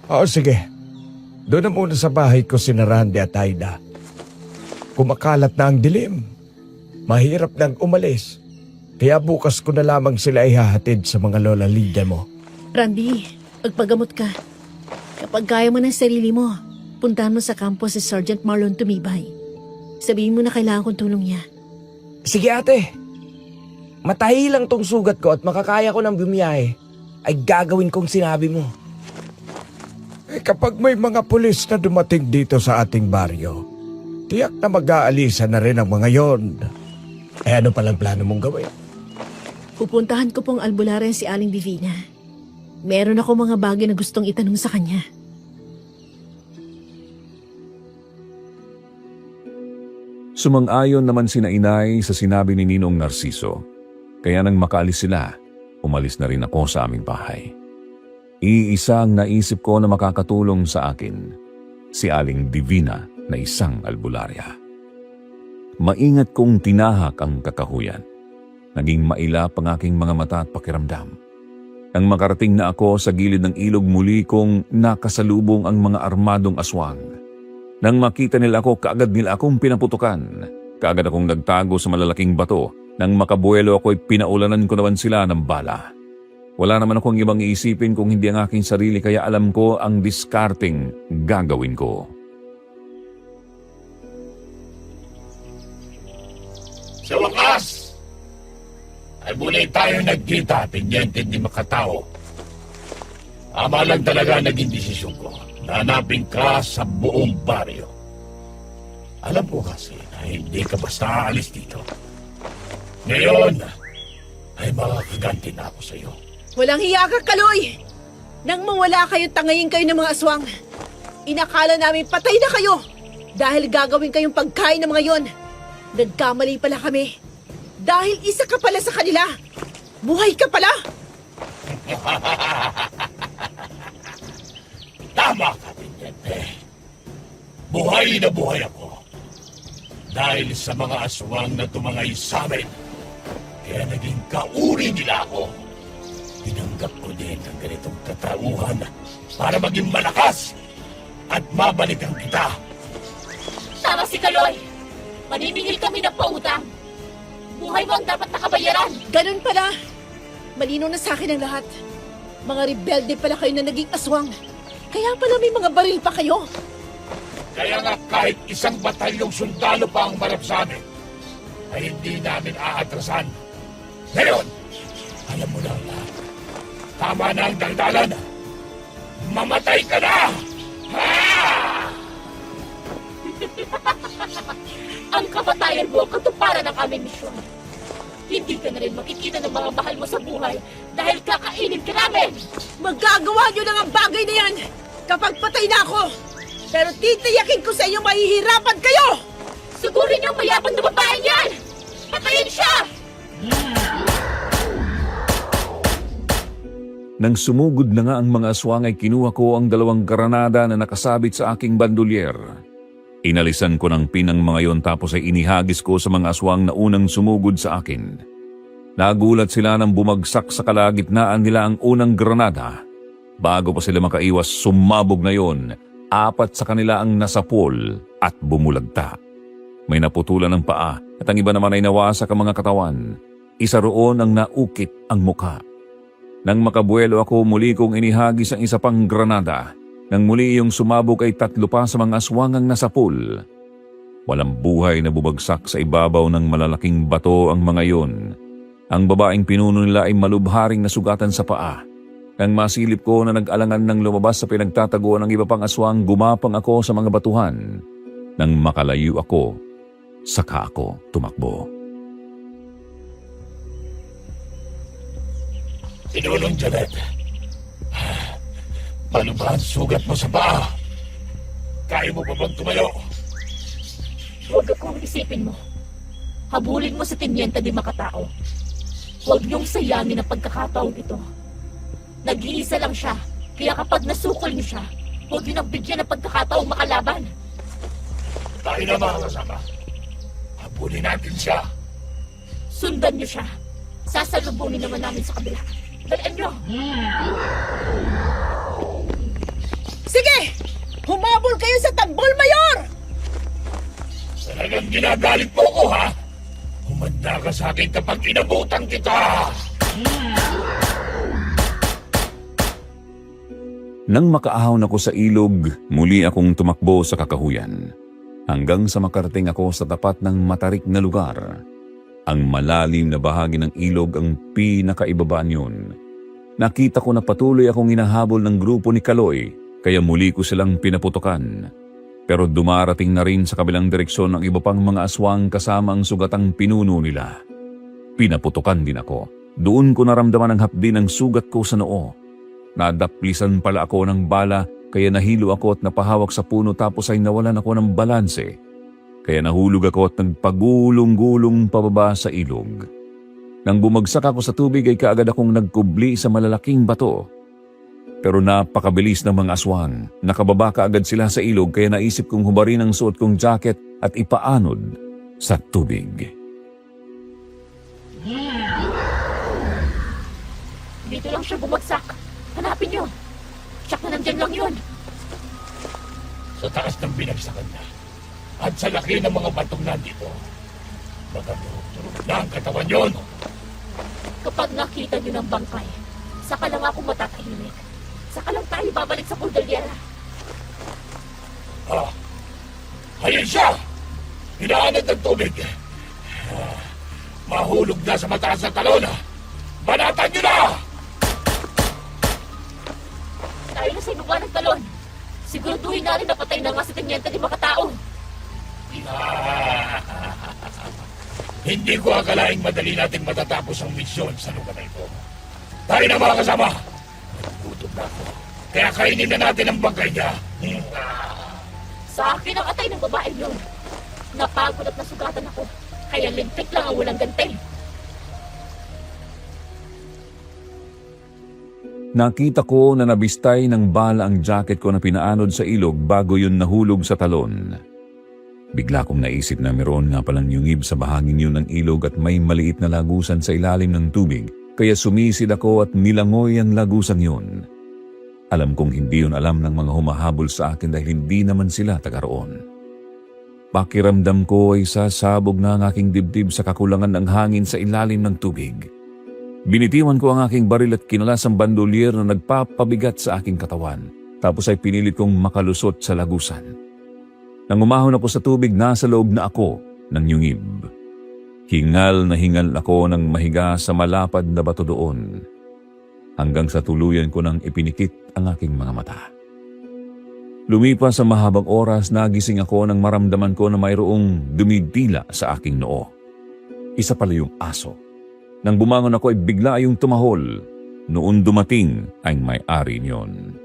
Oo, sige. Doon na muna sa bahay ko si Randy at Aida. Kumakalat na ang dilim. Mahirap nang umalis. Kaya bukas ko na lamang sila ihahatid sa mga Lola Lydia mo. Randy, magpagamot ka. Kapag kaya mo ng sarili mo, puntahan mo sa kampo si Sergeant Marlon Tumibay. Sabihin mo na kailangan kong tulong niya. Sige, ate. Matahi lang tong sugat ko at makakaya ko ng bumiyahe. Ay gagawin kong sinabi mo. Eh, kapag may mga pulis na dumating dito sa ating baryo, tiyak na mag-aalisa na rin ang mga yon. Eh, ano palang plano mong gawin? Pupuntahan ko pong albularyan si Aling Divina. Meron ako mga bagay na gustong itanong sa kanya. Sumang-ayon naman sina inay sa sinabi ni Ninong Narciso. Kaya nang makaalis sila, umalis na rin ako sa aming bahay. Iisa ang naisip ko na makakatulong sa akin, si Aling Divina na isang albularya. Maingat kong tinahak ang kakahuyan. Naging mailap ang aking mga mata at pakiramdam. Nang makarating na ako sa gilid ng ilog, muli kong nakasalubong ang mga armadong aswang. Nang makita nila ako, kaagad nila akong pinaputukan. Kaagad akong nagtago sa malalaking bato. Nang makabuelo ako'y pinaulanan ko naman sila ng bala. Wala naman akong ibang iisipin kung hindi ang aking sarili, kaya alam ko ang diskarting gagawin ko. Sa wakas, ay muli tayo nagkita, pinyente di makatao. Ama lang talaga naging desisyon ko. Nanapin ka sa buong baryo. Alam ko kasi na hindi ka basta aalis dito. Ngayon, ay makakaganti na ako sa iyo. Walang hiya ka, Kaloy! Nang mawala kayo, tangayin kayo ng mga aswang. Inakala namin patay na kayo dahil gagawin kayong pagkain ng mga yon. Nagkamali pala kami. Dahil isa ka pala sa kanila. Buhay ka pala! Tama ka, Pinyente. Buhay na buhay ako. Dahil sa mga aswang na tumangay sa amin, kaya naging kauri nila ako. Tinanggap ko din ang ganitong katauhan para maging malakas at mabalikan kita. Tama si Kaloy. Maniningil kami ng pautang. Buhay mo ang dapat nakabayaran. Ganun pala. Malinaw na sa akin ang lahat. Mga rebelde pala kayo na naging aswang. Kaya pala may mga baril pa kayo. Kaya nga kahit isang batalyong sundalo pa ang marap sa amin, ay hindi namin aatrasan. Ngayon, alam mo na ang lahat. Tama na ang daldalan. Mamatay ka na! Ha! Ang kamatayan mo ang katuparan ng aming misyon. Hindi ka na rin makikita ng mga mahal mo sa buhay dahil kakainin ka namin. Magagawa nyo lang ang bagay na yan kapag patay na ako. Pero titiyakin ko sa inyo mahihirapan kayo! Sigurin niyo ang mayabang na babae niyan! Patayin siya! Nang sumugod na nga ang mga aswang ay kinuha ko ang 2 granada na nakasabit sa aking bandolier. Inalisan ko ng pinang mga yon tapos ay inihagis ko sa mga aswang na unang sumugod sa akin. Nagulat sila nang bumagsak sa kalagitnaan nila ang unang granada. Bago pa sila makaiwas, sumabog na yon. 4 sa kanila ang nasapol at bumulagta. May naputulan ng paa at ang iba naman ay nawasak ang mga katawan. Isa roon ang naukit ang mukha. Nang makabuelo ako, muli kong inihagis ang isa pang granada. Nang muli yung sumabog ay 3 pa sa mga aswangang nasapul. Walang buhay na bubagsak sa ibabaw ng malalaking bato ang mga yon. Ang babaeng pinuno nila ay malubharing nasugatan sa paa. Nang masilip ko na nag-alangan ng lumabas sa pinagtataguan ng iba pang aswang, gumapang ako sa mga batuhan. Nang makalayo ako, saka ako tumakbo. Tinulong, Janet. Paano ba ang sugat mo sa paa? Kaya mo pa bang tumayo? Huwag akong isipin mo. Habulin mo sa Teniente de Macatao. Huwag niyong sayangin ang pagkakataong ito. Nag-iisa lang siya, kaya kapag nasukol niyo siya, huwag niyo nang bigyan ng pagkakataong makalaban. Tayo na mga kasama. Habulin natin siya. Sundan niyo siya. Sasalubungin naman namin sa kabila. Dalian niyo! Sige! Humabol kayo sa tambol, Mayor! Talagang ginagalit mo ko, ha? Humanda ka sa akin kapag inabutan kita! Nang makaahon ako sa ilog, muli akong tumakbo sa kakahuyan. Hanggang sa makarating ako sa tapat ng matarik na lugar. Ang malalim na bahagi ng ilog ang pinakaibabaan yun. Nakita ko na patuloy akong hinahabol ng grupo ni Kaloy, kaya muli ko silang pinaputukan. Pero dumarating na rin sa kabilang direksyon ang iba pang mga aswang kasama ang sugatang pinuno nila. Pinaputukan din ako. Doon ko naramdaman ang hapdi ng sugat ko sa noo. Nadaplisan pala ako ng bala, kaya nahilo ako at napahawak sa puno tapos ay nawalan ako ng balanse. Kaya nahulog ako at nagpagulong-gulong pababa sa ilog. Nang bumagsak ako sa tubig ay kaagad akong nagkubli sa malalaking bato. Pero napakabilis ng mga aswang. Nakababa kaagad sila sa ilog kaya naisip kong hubarin ang suot kong jacket at ipaanod sa tubig. Dito lang siya bumagsak. Hanapin niyo. Tsak na nandyan lang yun. Sa taas ng binagsakan na. At sa laki ng mga batong nandito. Baka turog na ang katawan yun. Kapag nakita niyo ng bangkay, saka lang ako matatahimik. Saka lang tayo babalik sa Cordillera. Ah, ayun siya! Hinaanad ng tubig. Mahulog na sa mataas na talon. Banatan niyo na! Tayo na sa ibaba ng talon. Siguraduhin natin na patay na nga sa Teniente de Macatao. Hindi ko akalaing madali nating matatapos ang misyon sa lugar na ito. Tayo na mga kasama! Nagutom na ako. Kaya kainin na natin ang bangkay niya. Sa akin ang atay ng babaeng yun. Napagod at nasugatan ako. Kaya lintik lang ang walang ganti. Nakita ko na nabistay ng bala ang jacket ko na pinaanod sa ilog bago yun nahulog sa talon. Bigla kong naisip na meron nga palang yungib sa bahaging yun ng ilog at may maliit na lagusan sa ilalim ng tubig, kaya sumisid ako at nilangoy ang lagusang yun. Alam kong hindi yun alam ng mga humahabol sa akin dahil hindi naman sila taga roon. Pakiramdam ko ay sasabog na ang aking dibdib sa kakulangan ng hangin sa ilalim ng tubig. Binitiwan ko ang aking baril at kinalas ang bandolier na nagpapabigat sa aking katawan, tapos ay pinilit kong makalusot sa lagusan. Nang umahon ako sa tubig, nasa loob na ako ng yungib. Hingal na hingal ako ng mahiga sa malapad na bato doon, hanggang sa tuluyan ko nang ipinikit ang aking mga mata. Lumipas sa mahabang oras, nagising ako nang maramdaman ko na mayroong dumidila sa aking noo. Isa pala yung aso. Nang bumangon ako ay bigla yung tumahol. Noon dumating ang may-ari niyon.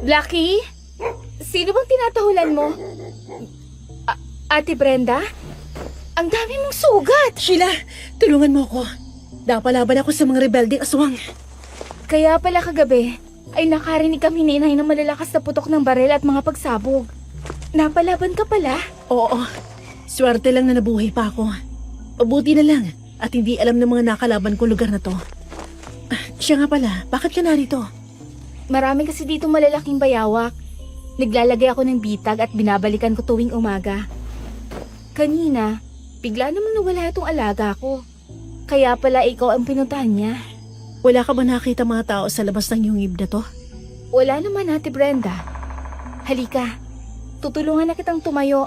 Lucky? Sino bang tinatahulan mo? Ate Brenda? Ang dami mong sugat! Sheila, tulungan mo ako. Napalaban ako sa mga rebelding aswang. Kaya pala kagabi, ay nakarinig kami ni Inay ng malalakas na putok ng baril at mga pagsabog. Napalaban ka pala? Oo, swerte lang na nabuhay pa ako. Mabuti na lang at hindi alam ng mga nakalaban ko lugar na to. Siya nga pala, bakit ka narito? Marami kasi dito malalaking bayawak. Naglalagay ako ng bitag at binabalikan ko tuwing umaga. Kanina, bigla namang nawala itong alaga ko. Kaya pala ikaw ang pinuntahan niya. Wala ka ba nakita mga tao sa labas ng yungib na to? Wala naman, Ate Brenda. Halika, tutulungan na kitang tumayo.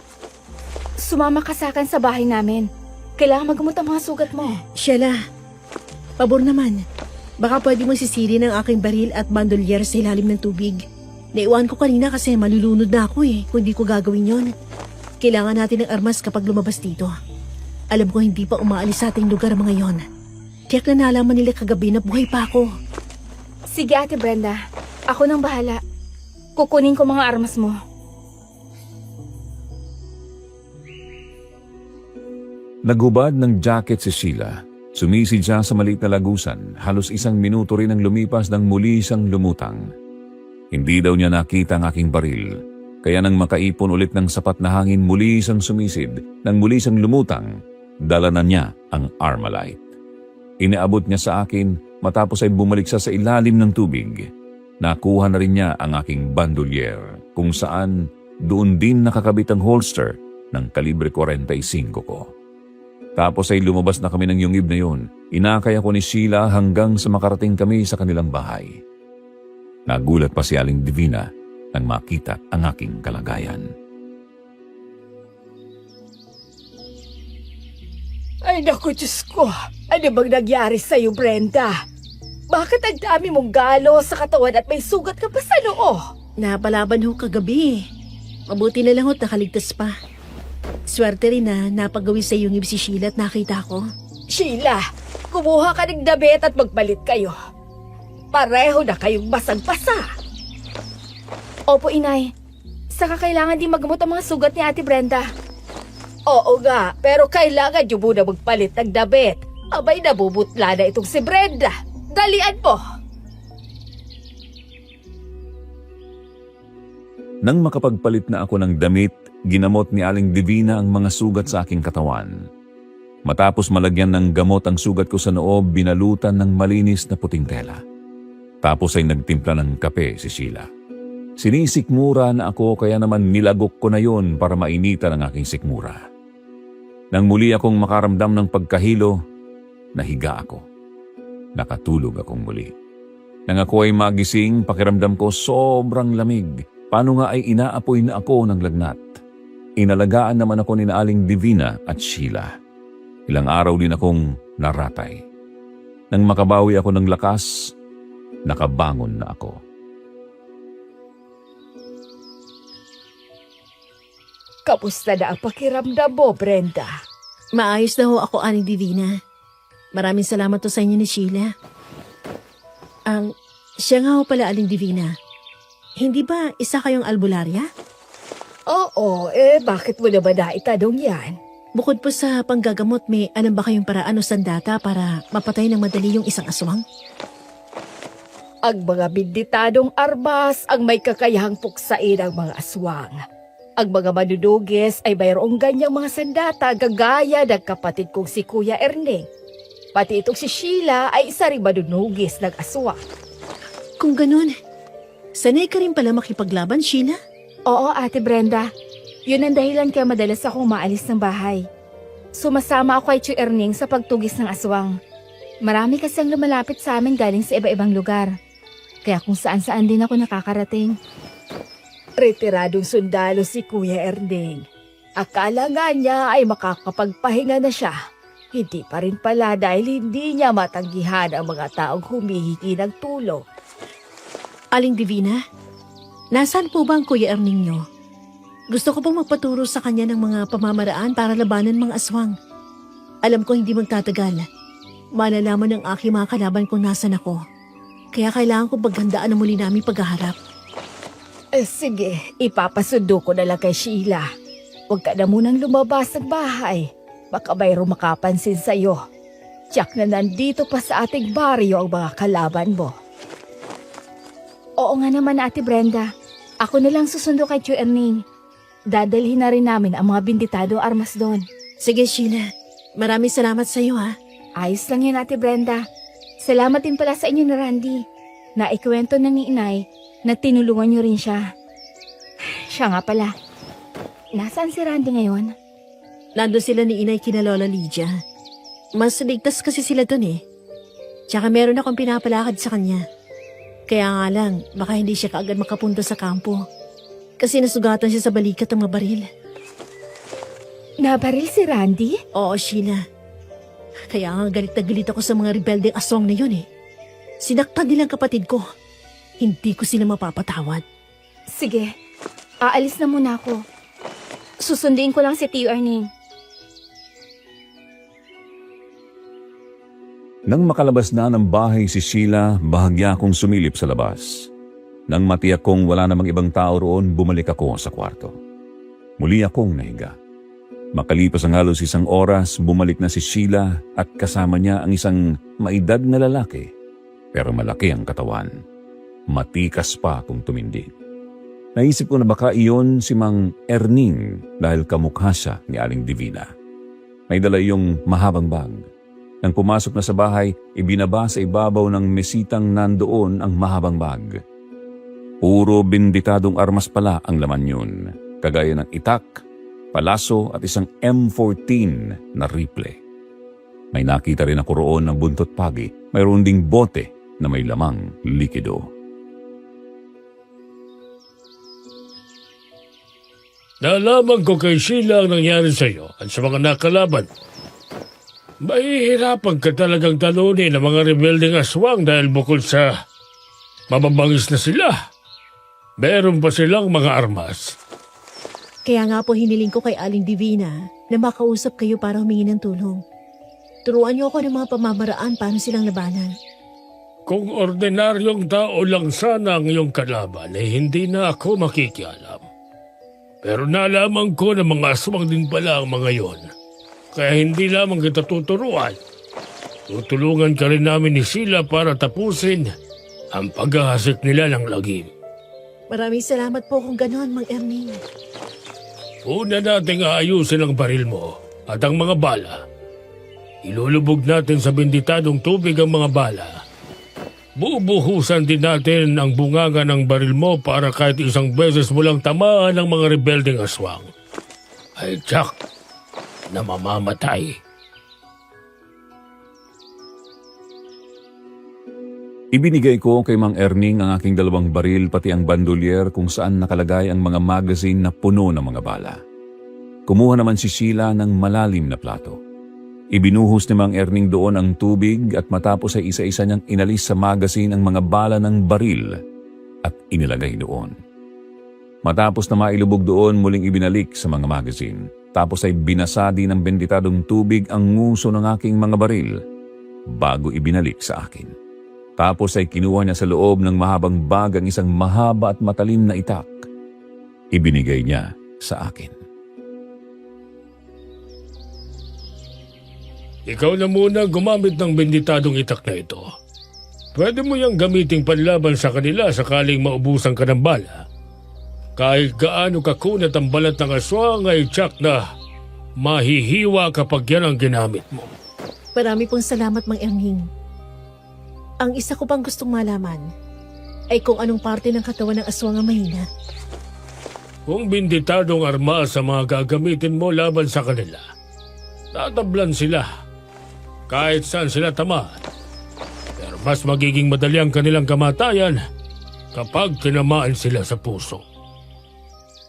Sumama ka sa akin sa bahay namin. Kailangan magamot ang mga sugat mo. Sheila, pabor naman. Baka pwede mong sisiri ng aking baril at bandolier sa ilalim ng tubig. Naiwan ko kanina kasi malulunod na ako kung di ko gagawin yon. Kailangan natin ng armas kapag lumabas dito. Alam ko hindi pa umaalis sa ating lugar mga yon. Tiyak na nalaman nila kagabi na buhay pa ako. Sige, Ate Brenda. Ako nang bahala. Kukunin ko mga armas mo. Naghubad ng jacket si Sheila. Sumisid siya sa maliit na lagusan. Halos 1 minuto rin ang lumipas nang muli siyang lumutang. Hindi daw niya nakita ang aking baril. Kaya nang makaipon ulit ng sapat na hangin, muli siyang sumisid. Nang muli siyang lumutang, dala na niya ang Armalite. Inaabot niya sa akin matapos ay bumalik siya sa ilalim ng tubig. Nakuha na rin niya ang aking bandolier, kung saan doon din nakakabit ang holster ng kalibre 45 ko. Tapos ay lumabas na kami ng yungib na yun. Inakay ako ni Sheila hanggang sa makarating kami sa kanilang bahay. Nagulat pa si Aling Divina nang makita ang aking kalagayan. Ay naku, Diyos ko. Ano bang nangyari sa'yo, Brenda? Bakit ang dami mong galo sa katawan at may sugat ka pa sa noo? Napalaban ho kagabi. Mabuti na lang ho nakaligtas pa. Swerte rin na napagawi sa yungib si Sheila at nakita ko. Sheila, kumuha ka ng damit at magpalit kayo. Pareho na kayong basang-basa. Opo, Inay. Saka kailangan din magamot ang mga sugat ni Ate Brenda. Oo nga, pero kailangan nyo muna magpalit ng damit. Abay, nabubutla na itong si Brenda. Dalian mo! Nang makapagpalit na ako ng damit, ginamot ni Aling Divina ang mga sugat sa aking katawan. Matapos malagyan ng gamot ang sugat ko sa noo, binalutan ng malinis na puting tela. Tapos ay nagtimpla ng kape si Sheila. Sinisikmura na ako kaya naman nilagok ko na yon para mainitan ang aking sikmura. Nang muli akong makaramdam ng pagkahilo, nahiga ako. Nakatulog akong muli. Nang ako ay magising, pakiramdam ko sobrang lamig. Paano nga ay inaapoy na ako ng lagnat? Inalagaan naman ako ni Aling Divina at Sheila. Ilang araw din akong naratay. Nang makabawi ako ng lakas, nakabangon na ako. Kamusta na ang pakiramdam mo, Brenda? Maayos na ho ako, Aling Divina. Maraming salamat to sa inyo ni Sheila. Siya nga ho pala, Aling Divina. Hindi ba isa kayong albularya? Oo, bakit mo naman naitanong yan? Bukod po sa panggagamot, may alam ba kayong paraan o sandata para mapatay ng madali yung isang aswang? Ang mga binditadong armas ang may kakayahang puksain ang mga aswang. Ang mga manunugis ay mayroong ganyang mga sandata gagaya ng kapatid kong si Kuya Erneng. Pati itong si Sheila ay isa ring manunugis ng aswang. Kung ganun, sanay ka rin pala makipaglaban, Sheila? Oo, Ate Brenda. Yun ang dahilan kaya madalas akong maalis ng bahay. Sumasama ako kay Kuya Erneng sa pagtugis ng aswang. Marami kasi ang lumalapit sa amin galing sa iba-ibang lugar. Kaya kung saan-saan din ako nakakarating. Retiradong sundalo si Kuya Erneng. Akala nga niya ay makakapagpahinga na siya. Hindi pa rin pala dahil hindi niya matanggihan ang mga taong humihingi ng tulong. Aling Divina, nasaan po ba ang Kuya Erneng nyo? Gusto ko pong magpaturo sa kanya ng mga pamamaraan para labanan mga aswang. Alam ko hindi magtatagal. Malalaman ng aking mga kalaban kung nasan ako. Kaya kailangan ko paghandaan na muli namin paghaharap. Sige, ipapasundo ko na lang kay Sheila. Huwag ka na munang lumabas ng bahay. Baka mayroong makapansin sa'yo. Tiyak na nandito pa sa ating baryo ang mga kalaban mo. Oo nga naman, Ate Brenda. Ako na lang susundo kay Kuya Erneng. Dadalhin na rin namin ang mga binditado armas doon. Sige, Sheila. Maraming salamat sa iyo, ha? Ayos lang yun, Ate Brenda. Salamat din pala sa inyo ni Randy. Naikwento na ni Inay na tinulungan niyo rin siya. Siya nga pala. Nasaan si Randy ngayon? Nandun sila ni Inay kina Lola Lydia. Mas ligtas kasi sila dun eh. Tsaka meron akong pinapalakad sa kanya. Kaya nga lang, baka hindi siya kaagad makapunta sa kampo. Kasi nasugatan siya sa balikat ng mga baril. Nabaril si Randy? Oo, Sheila. Kaya nga galit na galit ako sa mga rebeldeng aswang na yun eh. Sinaktan nilang kapatid ko. Hindi ko sila mapapatawad. Sige, aalis na muna ako. Susunduin ko lang si Tio Erneng. Nang makalabas na ng bahay si Sheila, bahagya akong sumilip sa labas. Nang matiyak kong wala namang ibang tao roon, bumalik ako sa kwarto. Muli akong nahiga. Makalipas ang halos isang oras, bumalik na si Sheila at kasama niya ang isang maedad na lalaki. Pero malaki ang katawan. Matikas pa kung tumindi. Naisip ko na baka iyon si Mang Erneng dahil kamukha siya ni Aling Divina. May dala yung mahabang bag. Nang pumasok na sa bahay, ibinaba sa ibabaw ng mesitang nandoon ang mahabang bag. Puro binditadong armas pala ang laman yun, kagaya ng itak, palaso at isang M14 na rifle. May nakita rin ako roon ng buntot pagi, mayroon ding bote na may lamang likido. Nalaman ko kay Sheila ang nangyari sa iyo at sa mga nakalaban. Mahihirapan ka talagang talunin ng mga rebeldeng aswang dahil bukod sa mababangis na sila, meron pa silang mga armas. Kaya nga po hiniling ko kay Aling Divina na makausap kayo para humingi ng tulong. Turuan niyo ako ng mga pamamaraan paano silang labanan. Kung ordinaryong tao lang sana ang iyong kalaban, eh hindi na ako makikialam. Pero nalaman ko na mga aswang din pala ang mga yon. Kaya hindi lamang kita tuturuan. Tutulungan ka rin namin ni Sheila para tapusin ang paghahasik nila ng lagim. Maraming salamat po kung gano'n, Mang Erneng. Una nating aayusin ang baril mo at ang mga bala. Ilulubog natin sa binditadong tubig ang mga bala. Bubuhusan din natin ang bunganga ng baril mo para kahit isang beses mo lang tamaan ng mga rebeldeng aswang. Ay tsak, na mamamatay. Ibinigay ko kay Mang Erneng ang aking 2 baril pati ang bandolier kung saan nakalagay ang mga magazine na puno ng mga bala. Kumuha naman si Sheila ng malalim na plato. Ibinuhos ni Mang Erneng doon ang tubig at matapos ay isa-isa niyang inalis sa magazine ang mga bala ng baril at inilagay doon. Matapos na mailubog doon, muling ibinalik sa mga magazine. Tapos ay binasa din ng benditadong tubig ang nguso ng aking mga baril bago ibinalik sa akin. Tapos ay kinuha niya sa loob ng mahabang bag ang isang mahaba at matalim na itak. Ibinigay niya sa akin. Ikaw na muna gumamit ng benditadong itak na ito. Pwede mo yang gamiting panlaban sa kanila sakaling maubusan ka ng bala. Kahit gaano kakunat ang balat ng aswang ay tiyak na mahihiwa kapag yan ang ginamit mo. Marami pong salamat, Mang Erning. Ang isa ko pang gustong malaman ay kung anong parte ng katawan ng aswang ang mahina. Kung binditadong armas sa mga gagamitin mo laban sa kanila, tatablan sila kahit saan sila tamaan. Pero mas magiging madali ang kanilang kamatayan kapag tinamaan sila sa puso.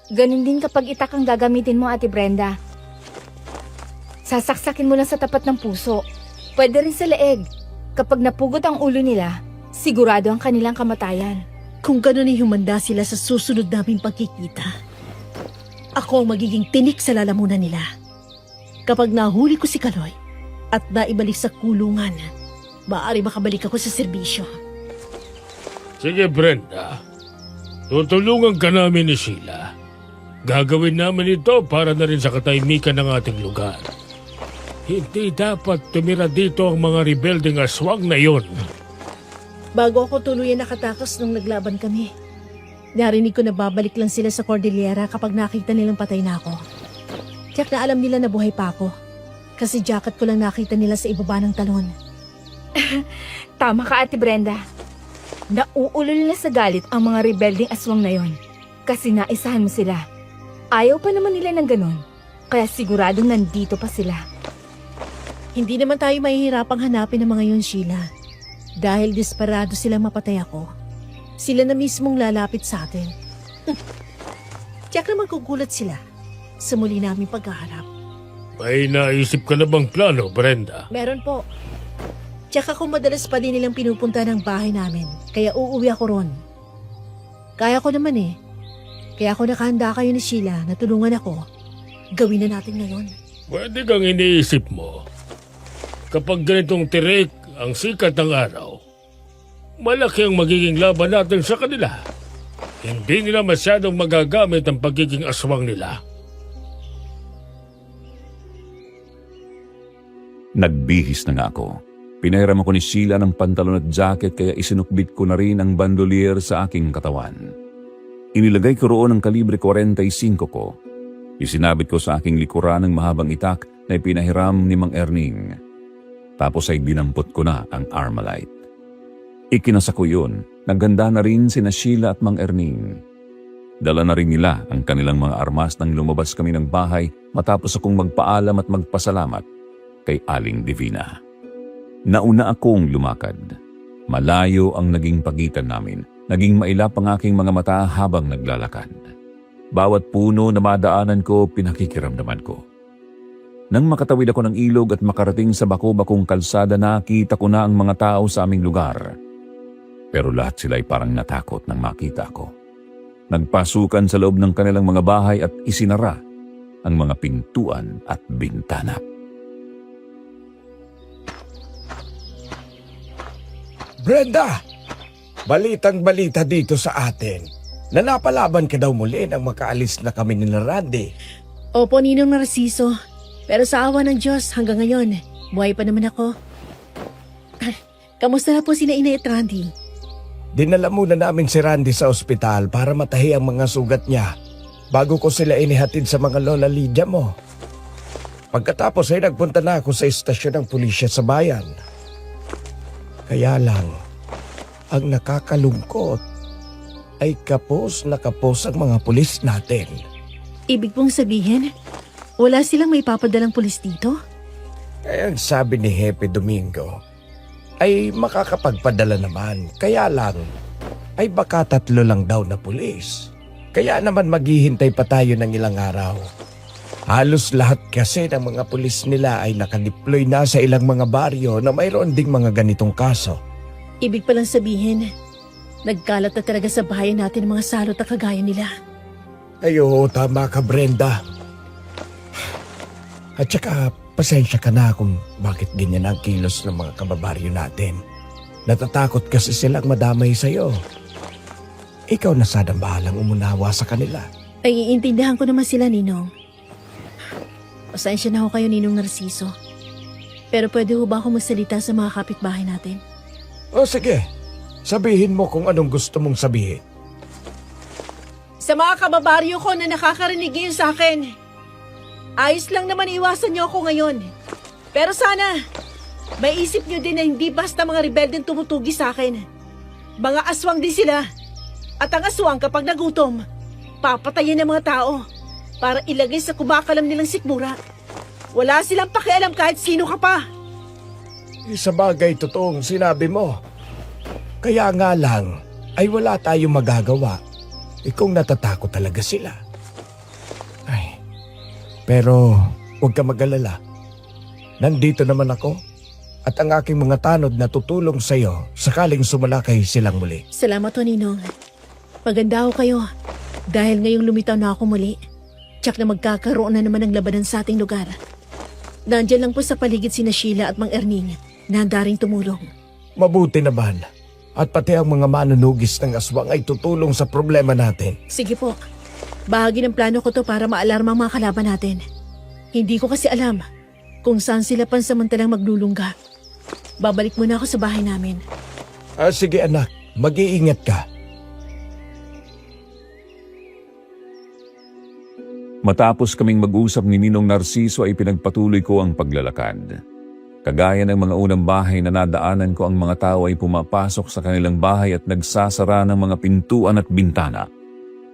Ganun din kapag itak ang gagamitin mo, Ate Brenda. Sasaksakin mo lang sa tapat ng puso. Pwede rin sa leeg. Kapag napugod ang ulo nila, sigurado ang kanilang kamatayan. Kung gano'n ay humanda sila sa susunod naming pagkikita, ako ang magiging tinik sa lalamunan nila. Kapag nahuli ko si Kaloy at naibalik sa kulungan, maaari makabalik ako sa serbisyo. Sige, Brenda. Tutulungan ka namin ni Sheila. Gagawin namin ito para na rin sa katahimikan ng ating lugar. Hindi dapat tumira dito ang mga rebelding aswang na yon. Bago ako tuluyan nakatakas nung naglaban kami, narinig ko na babalik lang sila sa Cordillera kapag nakita nilang patay na ako. Tiyak na alam nila na buhay pa ako. Kasi jacket ko lang nakita nila sa ibaba ng talon. Tama ka, Ate Brenda. Nauulol na sa galit ang mga rebelding aswang na yon. Kasi naisahan mo sila. Ayaw pa naman nila ng ganon. Kaya siguradong nandito pa sila. Hindi naman tayo mahihirapang hanapin ang mga yun, Sheila. Dahil desperado silang mapatay ako. Sila na mismong lalapit sa atin. Tiyak na magkugulat sila sa muli naming pagkaharap. May naisip ka na bang plano, Brenda? Meron po. Tsaka kung madalas pa din nilang pinupunta ng bahay namin, kaya uuwi ako ron. Kaya ko naman eh. Kaya ako nakahanda kayo ni Sheila na tulungan ako. Gawin na natin ngayon. Pwede kang iniisip mo. Kapag ganitong tirik ang sikat ng araw, malaki ang magiging laban natin sa kanila. Hindi nila masyadong magagamit ang pagiging aswang nila. Nagbihis na nga ako. Pinahiram ako ni Sheila ng pantalon at jacket kaya isinukbit ko na rin ang bandolier sa aking katawan. Inilagay ko roon ang kalibre 45 ko. Isinabit ko sa aking likuran ng mahabang itak na ipinahiram ni Mang Erning. Tapos ay dinampot ko na ang Armalite. Ikinasa ko yun. Nagganda na rin sina Sheila at Mang Erning. Dala na rin nila ang kanilang mga armas nang lumabas kami ng bahay matapos akong magpaalam at magpasalamat kay Aling Divina. Nauna akong lumakad. Malayo ang naging pagitan namin. Naging mailap ang aking mga mata habang naglalakad. Bawat puno na madaanan ko, pinakikiramdaman ko. Nang makatawid ako ng ilog at makarating sa bako-bakong kalsada, nakita ko na ang mga tao sa aming lugar. Pero lahat sila ay parang natakot nang makita ko. Nagpasukan sa loob ng kanilang mga bahay at isinara ang mga pintuan at bintana. Brenda! Balitang-balita dito sa atin na napalaban ka daw muli nang makaalis na kami ni Randy. Opo, Ninong Narciso. Pero sa awa ng Diyos, hanggang ngayon, buhay pa naman ako. Kamusta na po sina Inay at Randy? Dinala muna namin si Randy sa ospital para matahi ang mga sugat niya bago ko sila inihatid sa mga lola Lydia mo. Pagkatapos ay nagpunta na ako sa istasyon ng pulisya sa bayan. Kaya lang, ang nakakalungkot ay kapos na kapos ang mga pulis natin. Ibig pong sabihin, wala silang may papadalang pulis dito? Kaya ang sabi ni Hepe Domingo ay makakapagpadala naman. Kaya lang ay baka 3 lang daw na pulis. Kaya naman maghihintay pa tayo ng ilang araw. Halos lahat kasi ng mga pulis nila ay nakadeploy na sa ilang mga baryo na mayroon ding mga ganitong kaso. Ibig palang sabihin, nagkalat na talaga sa bayan natin ang mga salot na kagaya nila. Ay oo, tama ka Brenda. At saka pasensya ka na kung bakit ganyan ang kilos ng mga kababaryo natin. Natatakot kasi silang madamay sa'yo. Ikaw na sadang bahalang umunawa sa kanila. Ay, iintindihan ko naman sila, Ninong. Pasensya na ho kayo, Ninong Narciso. Pero pwede ho ba ako magsalita sa mga kapitbahay natin? O sige, Sabihin mo kung anong gusto mong sabihin. Sa mga kababaryo ko na nakakarinig ngayon sa akin, ayos lang naman iwasan niyo ako ngayon. Pero sana, maisip niyo din na hindi basta mga rebeldeng tumutugi sa akin. Mga aswang din sila. At ang aswang kapag nagutom, papatayin ng mga tao para ilagay sa kumakalam nilang sikmura. Wala silang pakialam kahit sino ka pa. Sa bagay, totoong sinabi mo. Kaya nga lang, ay wala tayong magagawa. Kung natatakot talaga sila. Ay, pero huwag ka mag-alala. Nandito naman ako at ang aking mga tanod na tutulong sa iyo sakaling sumalakay silang muli. Salamat ho, Ninong. Maganda ho kayo dahil ngayong lumitaw na ako muli. Tsak na magkakaroon na naman ng labanan sa ating lugar. Nandiyan lang po sa paligid sina Sheila at Mang Erning na handa ring tumulong. Mabuti naman. At pati ang mga manunugis ng aswang ay tutulong sa problema natin. Sige po. Bahagi ng plano ko to para maalarma ang mga kalaban natin. Hindi ko kasi alam kung saan sila pansamantalang maglulungga. Babalik muna ako sa bahay namin. Sige anak, mag-iingat ka. Matapos kaming mag-usap ni Ninong Narciso ay pinagpatuloy ko ang paglalakad. Kagaya ng mga unang bahay na nadaanan ko, ang mga tao ay pumapasok sa kanilang bahay at nagsasara ng mga pintuan at bintana.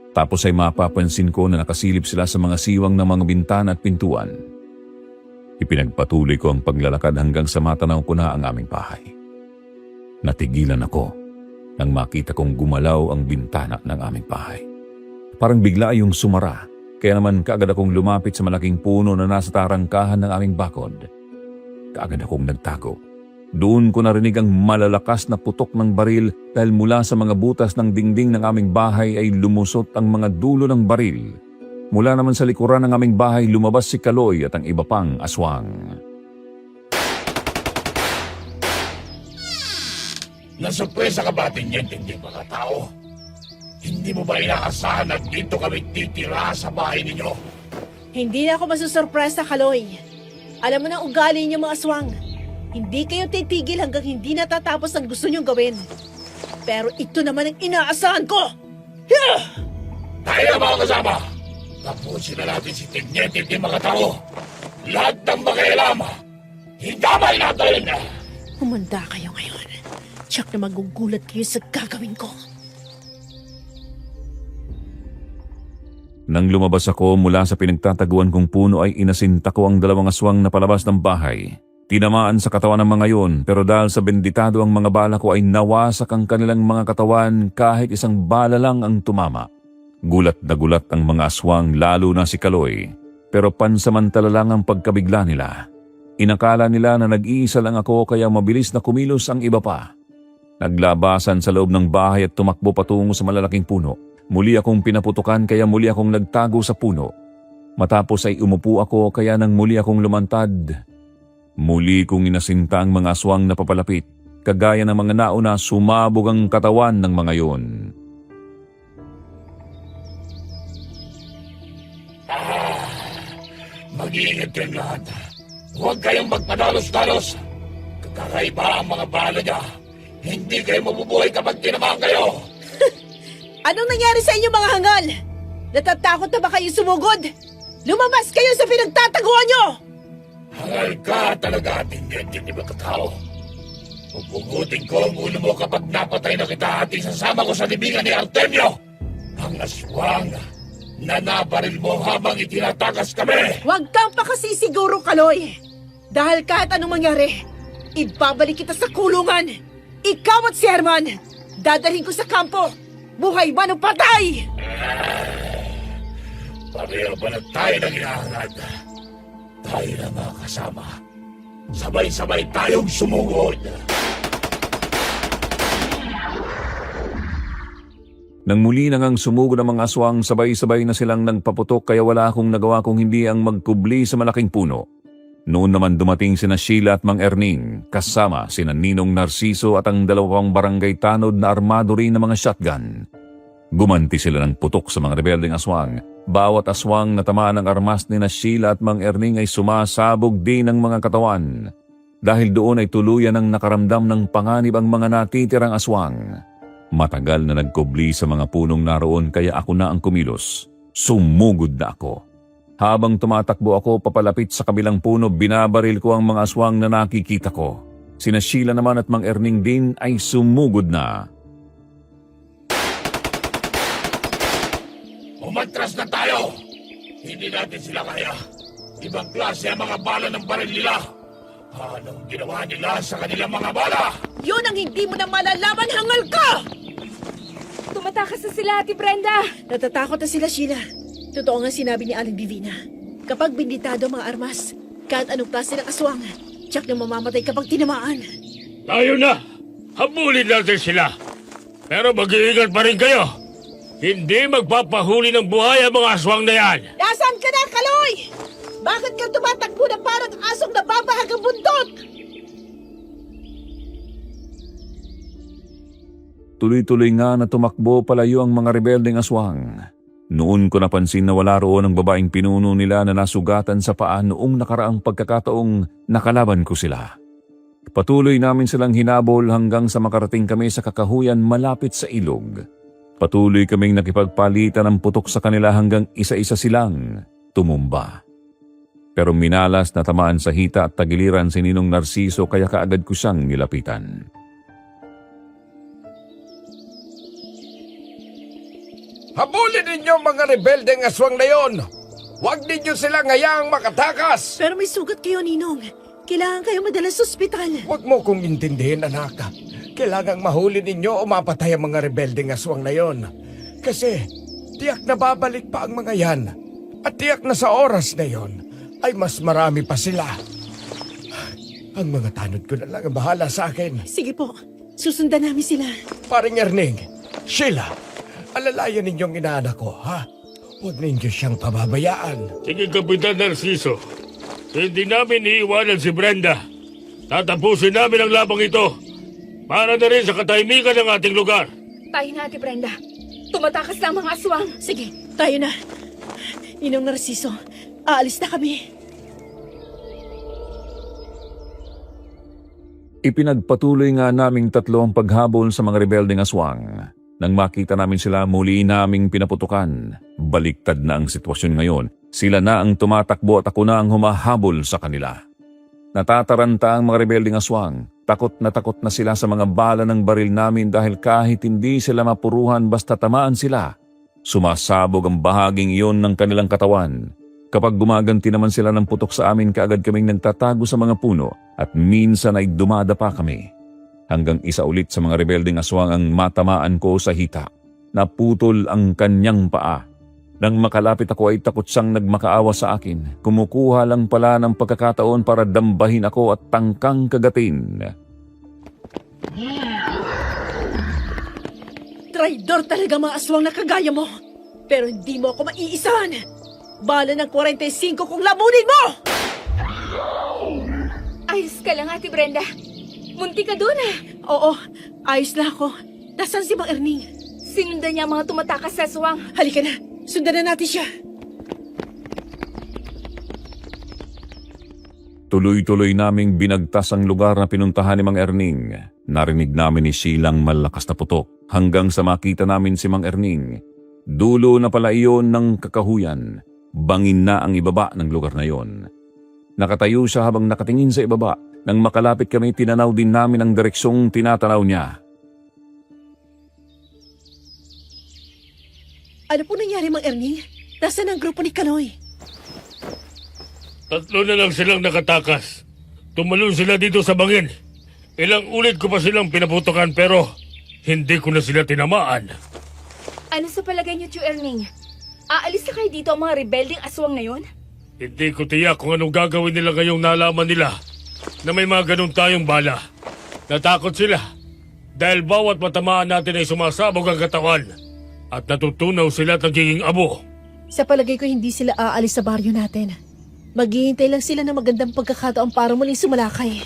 Tapos ay mapapansin ko na nakasilip sila sa mga siwang ng mga bintana at pintuan. Ipinagpatuloy ko ang paglalakad hanggang sa matanaw ko na ang aming bahay. Natigilan ako nang makita kong gumalaw ang bintana ng aming bahay. Parang bigla yung sumara, kaya naman kaagad akong lumapit sa malaking puno na nasa tarangkahan ng aming bakod. Kaagad akong nagtago. Doon ko narinig ang malalakas na putok ng baril dahil mula sa mga butas ng dingding ng aming bahay ay lumusot ang mga dulo ng baril. Mula naman sa likuran ng aming bahay lumabas si Kaloy at ang iba pang aswang. Nasupwesa ka ba hindi mga tao? Hindi mo ba inaasahan na dito kami titira sa bahay ninyo? Hindi na ako masusurpresa, Kaloy. Alam mo na ugali niyo mga aswang. Hindi kayo titigil hanggang hindi natatapos ang gusto niyong gawin. Pero ito naman ang inaasahan ko! Tayo na mga kasama! Tapusin na natin si Tignetit ng mga tao! Lahat ng makialam! Hindamay natin! Humanda kayo ngayon. Tsak na magugulat kayo sa gagawin ko. Nang lumabas ako mula sa pinagtataguan kong puno ay inasinta ko ang dalawang aswang na palabas ng bahay. Tinamaan sa katawan ng mga yon, pero dahil sa benditado ang mga bala ko ay nawasak ang kanilang mga katawan kahit isang bala lang ang tumama. Gulat na gulat ang mga aswang, lalo na si Kaloy, pero pansamantala lang ang pagkabigla nila. Inakala nila na nag-iisa lang ako kaya mabilis na kumilos ang iba pa. Naglabasan sa loob ng bahay at tumakbo patungo sa malalaking puno. Muli akong pinaputukan kaya muli akong nagtago sa puno. Matapos ay umupo ako kaya nang muli akong lumantad. Muli kong inasinta ang mga aswang na papalapit. Kagaya ng mga nauna, sumabog ang katawan ng mga yon. Mag-iingat kayong lahat. Huwag kayong magpadalos-dalos. Kakaiba ang mga bala niya. Hindi kayo mabubuhay kapag tinamaan kayo. Anong nangyari sa inyo mga hangal? Natatakot na ba kayo sumugod? Lumabas kayo sa pinagtataguan nyo! Hangal ka talaga, Tignetit ng mga tao. Pupugutin ko ang ulo mo kapag napatay na kita at isasama ko sa libingan ni Artemio. Ang aswang na nabaril mo habang itinatakas kami. Huwag kang pakasisiguro, Kaloy. Dahil kahit anong mangyari, ibabalik kita sa kulungan. Ikaw at si Herman, dadalhin ko sa kampo. Buhay man o patay! Pareho ba na tayo nang hinahangad? Tayo na mga kasama. Sabay-sabay tayong sumugod. Nang muli na ngang sumugod ang mga aswang, sabay-sabay na silang nagpaputok kaya wala akong nagawa kung hindi ang magkubli sa malaking puno. Noon naman dumating sina Sheila at Mang Erning, kasama sina Ninong Narciso at ang dalawang barangay tanod na armado rin ng mga shotgun. Gumanti sila ng putok sa mga rebeldeng aswang. Bawat aswang na tamaan ng armas ni na Sheila at Mang Erning ay sumasabog din ng mga katawan. dahil doon ay tuluyan ng nakaramdam ng panganib ang mga natitirang aswang. Matagal na nagkubli sa mga punong naroon kaya ako na ang kumilos. Sumugod na ako. Habang tumatakbo ako papalapit sa kabilang puno, binabaril ko ang mga aswang na nakikita ko. Sina Sheila naman at Mang Erning din ay sumugod na. Umatras na tayo! Hindi natin sila kaya. Ibang klase ang mga bala ng baril nila. Anong ginawa nila sa kanilang mga bala? Yun ang hindi mo na malalaman, hangal ka! Tumatakas na sila, Ate Brenda. Natatakot na sila, Sheila. Totoo nga sinabi ni Aling Divina. Kapag binditado ang mga armas, kahit anong klase ng aswang, tiyak na mamamatay kapag tinamaan. Tayo na! Habulin natin sila! Pero mag-iingat pa rin kayo! Hindi magpapahuli ng buhay ang mga aswang na yan! Nasaan ka na, Kaloy? Bakit ka tumatakbo na parang asong nababahag ang bundok? Tuloy-tuloy nga na tumakbo palayo ang mga rebeldeng aswang. Noon ko napansin na wala roon ang babaeng pinuno nila na nasugatan sa paa noong nakaraang pagkakataong nakalaban ko sila. Patuloy namin silang hinabol hanggang sa makarating kami sa kakahuyan malapit sa ilog. Patuloy kaming nakipagpalitan ng putok sa kanila hanggang isa-isa silang tumumba. Pero minalas na tamaan sa hita at tagiliran si Ninong Narciso kaya kaagad ko siyang nilapitan. Habulin ninyo mga rebeldeng aswang na yon! Huwag ninyo silang hayaang makatakas! Pero may sugat kayo, Ninong. Kailangan kayo madala sa ospital. Huwag mo kong intindihin, anak. Kailangang mahuli ninyo o mapatay ang mga rebeldeng aswang na yon. Kasi tiyak na babalik pa ang mga yan. At tiyak na sa oras na yon ay mas marami pa sila. Ang mga tanod ko na lang ang bahala sa akin. Sige po, susundan namin sila. Paring Erning, Sheila, alalayan ninyong inaanak ko, ha? Huwag ninyo siyang pababayaan. Sige, Kapitan Narciso. Hindi namin iiwanan si Brenda. Tatapusin namin ang labang ito para na rin sa katahimikan ng ating lugar. Tayo na, Ate Brenda. Tumatakas na ang mga aswang. Sige, tayo na. Ninong Narciso, aalis na kami. Ipinagpatuloy nga naming tatlo ang paghabol sa mga rebeldeng aswang. Nang makita namin sila, muli naming pinaputukan. Baliktad na ang sitwasyon ngayon. Sila na ang tumatakbo at ako na ang humahabol sa kanila. Natataranta ang mga rebeldeng aswang. Takot na sila sa mga bala ng baril namin dahil kahit hindi sila mapuruhan basta tamaan sila, sumasabog ang bahaging iyon ng kanilang katawan. Kapag gumaganti naman sila ng putok sa amin, kaagad kaming nagtatago sa mga puno at minsan ay dumadapa kami. Hanggang isa ulit sa mga rebeldeng aswang ang matamaan ko sa hita. Naputol ang kanyang paa. Nang makalapit ako ay takot siyang nagmakaawa sa akin. Kumukuha lang pala ng pagkakataon para dambahin ako at tangkang kagatin. Traidor talaga mga aswang na kagaya mo. Pero hindi mo ako maiisahan. Bala ng 45 kung lamunin mo! Ayos ka lang, Ate Brenda. Munti ka doon ah. Oo, ayos na ako. Nasaan si Mang Erning? Sinundan niya ang mga tumatakas sa aswang. Halika na, sundan na natin siya. Tuloy-tuloy naming binagtas ang lugar na pinuntahan ni Mang Erning. Narinig namin ni Sheilang malakas na putok hanggang sa makita namin si Mang Erning. Dulo na pala iyon ng kakahuyan. Bangin na ang ibaba ng lugar na iyon. Nakatayo siya habang nakatingin sa ibaba. Nang makalapit kami, tinanaw din namin ang direksyong tinatanaw niya. Ano po nangyari, Mang Erning? Nasaan ang grupo ni Kaloy? Tatlo na lang silang nakatakas. Tumalon sila dito sa bangin. Ilang ulit ko pa silang pinaputokan pero hindi ko na sila tinamaan. Ano sa palagay niyo, Tio Erning? Aalis na kayo dito ang mga rebelding aswang na yon? Hindi ko tiyak kung anong gagawin nila ngayong nalaman nila na may mga ganun tayong bala. Natakot sila dahil bawat matamaan natin ay sumasabog ang katawan at natutunaw sila at nagiging abo. Sa palagay ko, hindi sila aalis sa baryo natin. Maghihintay lang sila ng magandang pagkakataon para muling sumalakay.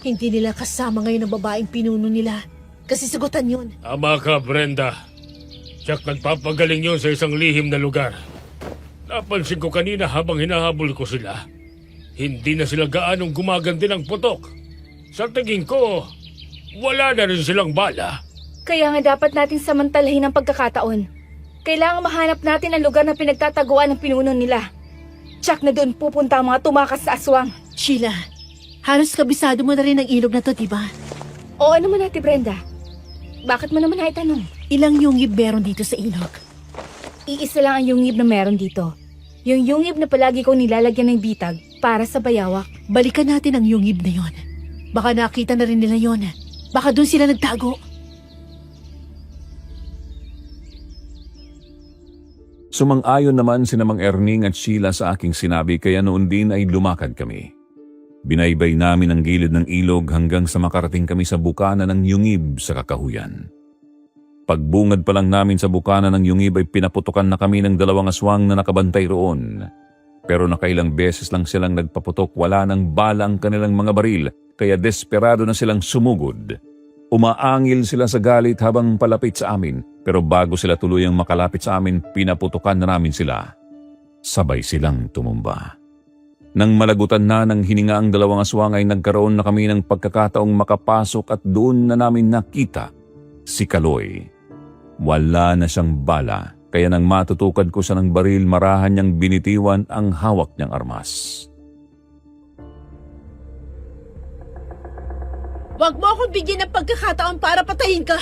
Hindi nila kasama ngayon ang babaeng pinuno nila kasi sagutan yun. Tama ka, Brenda. Tiyak nagpapagaling yun sa isang lihim na lugar. Napansin ko kanina habang hinahabol ko sila. hindi na sila gaanong gumaganti ng putok. Sa tingin ko, wala na rin silang bala. Kaya nga dapat natin samantalahin ang pagkakataon. Kailangan mahanap natin ang lugar na pinagtataguan ng pinuno nila. Tsak na doon pupunta ang mga tumakas sa aswang. Sheila, halos kabisado mo na rin ang ilog na to, diba? Oo naman, Ate Brenda. Bakit mo naman naitanong? Ilang yungib meron dito sa ilog? Iisa lang ang yungib na meron dito. Yung yungib na palagi kong nilalagyan ng bitag para sa bayawak. Balikan natin ang yungib na yon. Baka nakita na rin nila yon. Baka doon sila nagtago. Sumang-ayon naman si Mang Erning at Sheila sa aking sinabi kaya noon din ay lumakad kami. Binaybay namin ang gilid ng ilog hanggang sa makarating kami sa bukana ng yungib sa kakahuyan. Pagbungad pa lang namin sa bukana ng yungib ay pinaputukan na kami ng 2 aswang na nakabantay roon. Pero nakailang beses lang silang nagpaputok, wala nang bala ang kanilang mga baril kaya desperado na silang sumugod. Umaangil sila sa galit habang palapit sa amin, pero bago sila tuluyang makalapit sa amin, pinaputukan na namin sila. Sabay silang tumumba. Nang malagutan na ng hininga ang 2 aswang ay nagkaroon na kami ng pagkakataong makapasok at doon na namin nakita si Kaloy. Wala na siyang bala, kaya nang matutukan ko siya ng baril, marahan niyang binitiwan ang hawak niyang armas. Huwag mo akong bigyan ng pagkakataon para patayin ka.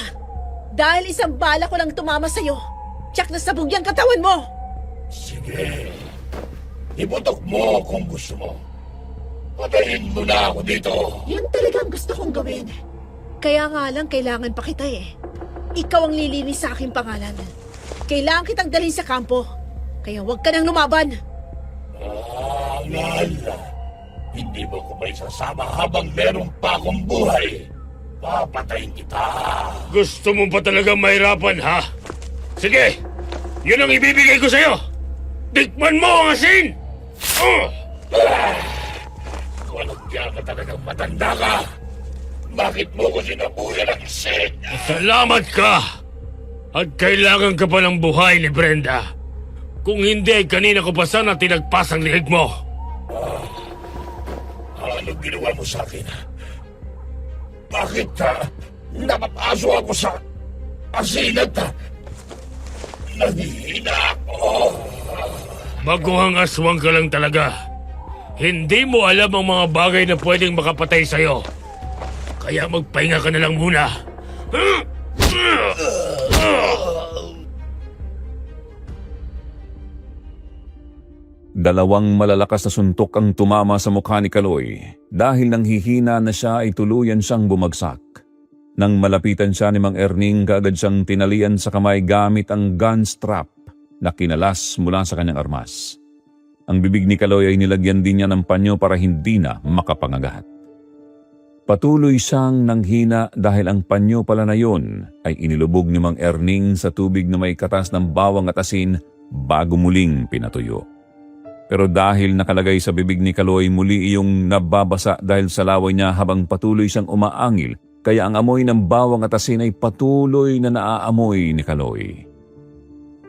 Dahil isang bala ko lang tumama sa'yo. Tsak na sabog yung katawan mo. Sige. Iputok mo kung gusto mo. Patayin mo na ako dito. Yan talagang gusto kong gawin. Kaya nga lang kailangan pa kita eh. Ikaw ang lilinis sa aking pangalan. Kailangan kitang dalhin sa kampo. Kaya huwag ka nang lumaban. Ngala. Hindi mo ko may sasama habang meron pa akong buhay. Papatayin kita. Gusto mo pa talaga mahirapan, ha? Sige, yun ang ibibigay ko sa'yo. Tikman mo ang asin! Walang diya ka talagang matanda ka. Bakit mo ko sinabuyan ng isin? Salamat ka! At kailangan ka pa ng buhay ni Brenda. Kung hindi, kanina ko pa sana tinagpas ang liig mo. Anong ginawa mo sa akin? Bakit napapaso ako sa asin at nangihina ako? Baguhang aswang ka lang talaga. Hindi mo alam ang mga bagay na pwedeng makapatay sa'yo. Kaya magpahinga ka na lang muna. 2 malalakas na suntok ang tumama sa mukha ni Kaloy. Dahil nanghihina na siya ay tuluyan siyang bumagsak. Nang malapitan siya ni Mang Erning, kaagad siyang tinalian sa kamay gamit ang gun strap na kinalas mula sa kanyang armas. Ang bibig ni Kaloy ay nilagyan din niya ng panyo para hindi na makapangagat. Patuloy siyang nanghina dahil ang panyo pala na yun ay inilubog ni Mang Erning sa tubig na may katas ng bawang at asin bago muling pinatuyo. Pero dahil nakalagay sa bibig ni Kaloy, muli iyong nababasa dahil sa laway niya habang patuloy siyang umaangil, kaya ang amoy ng bawang at asin ay patuloy na naaamoy ni Kaloy.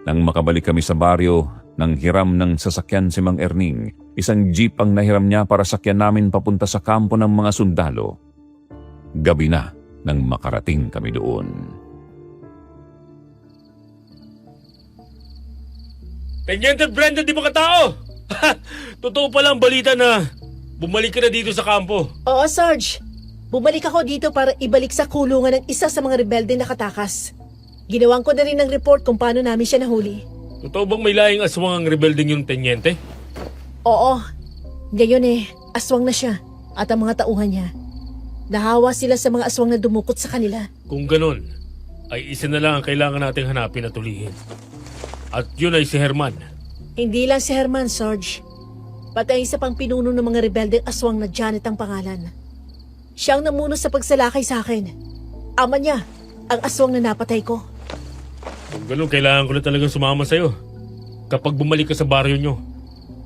Nang makabalik kami sa baryo, nang hiram ng sasakyan si Mang Erning, isang jeep ang nahiram niya para sakyan namin papunta sa kampo ng mga sundalo. Gabi na nang makarating kami doon. Teniente Brenda, di ba katao? Totoo pala ang balita na bumalik ka na dito sa kampo. Oo, Sarge. Bumalik ako dito para ibalik sa kulungan ng isa sa mga rebelde na katakas. Ginawan ko na rin ng report kung paano namin siya nahuli. Totoo bang may laing aswang ang rebeldeng yung Teniente? Oo. Ngayon aswang na siya at ang mga tauhan niya. Nahawa sila sa mga aswang na dumukot sa kanila. Kung ganun, ay isa na lang ang kailangan nating hanapin at tulihin. At yun ay si Herman. Hindi lang si Herman, Sarge. Pati ang isa pang pinuno ng mga rebeldeng aswang na Janet ang pangalan. Siya ang namuno sa pagsalakay sa akin. Ama niya, ang aswang na napatay ko. Kung ganun, kailangan ko na talagang sumama sa'yo. Kapag bumalik ka sa baryo nyo,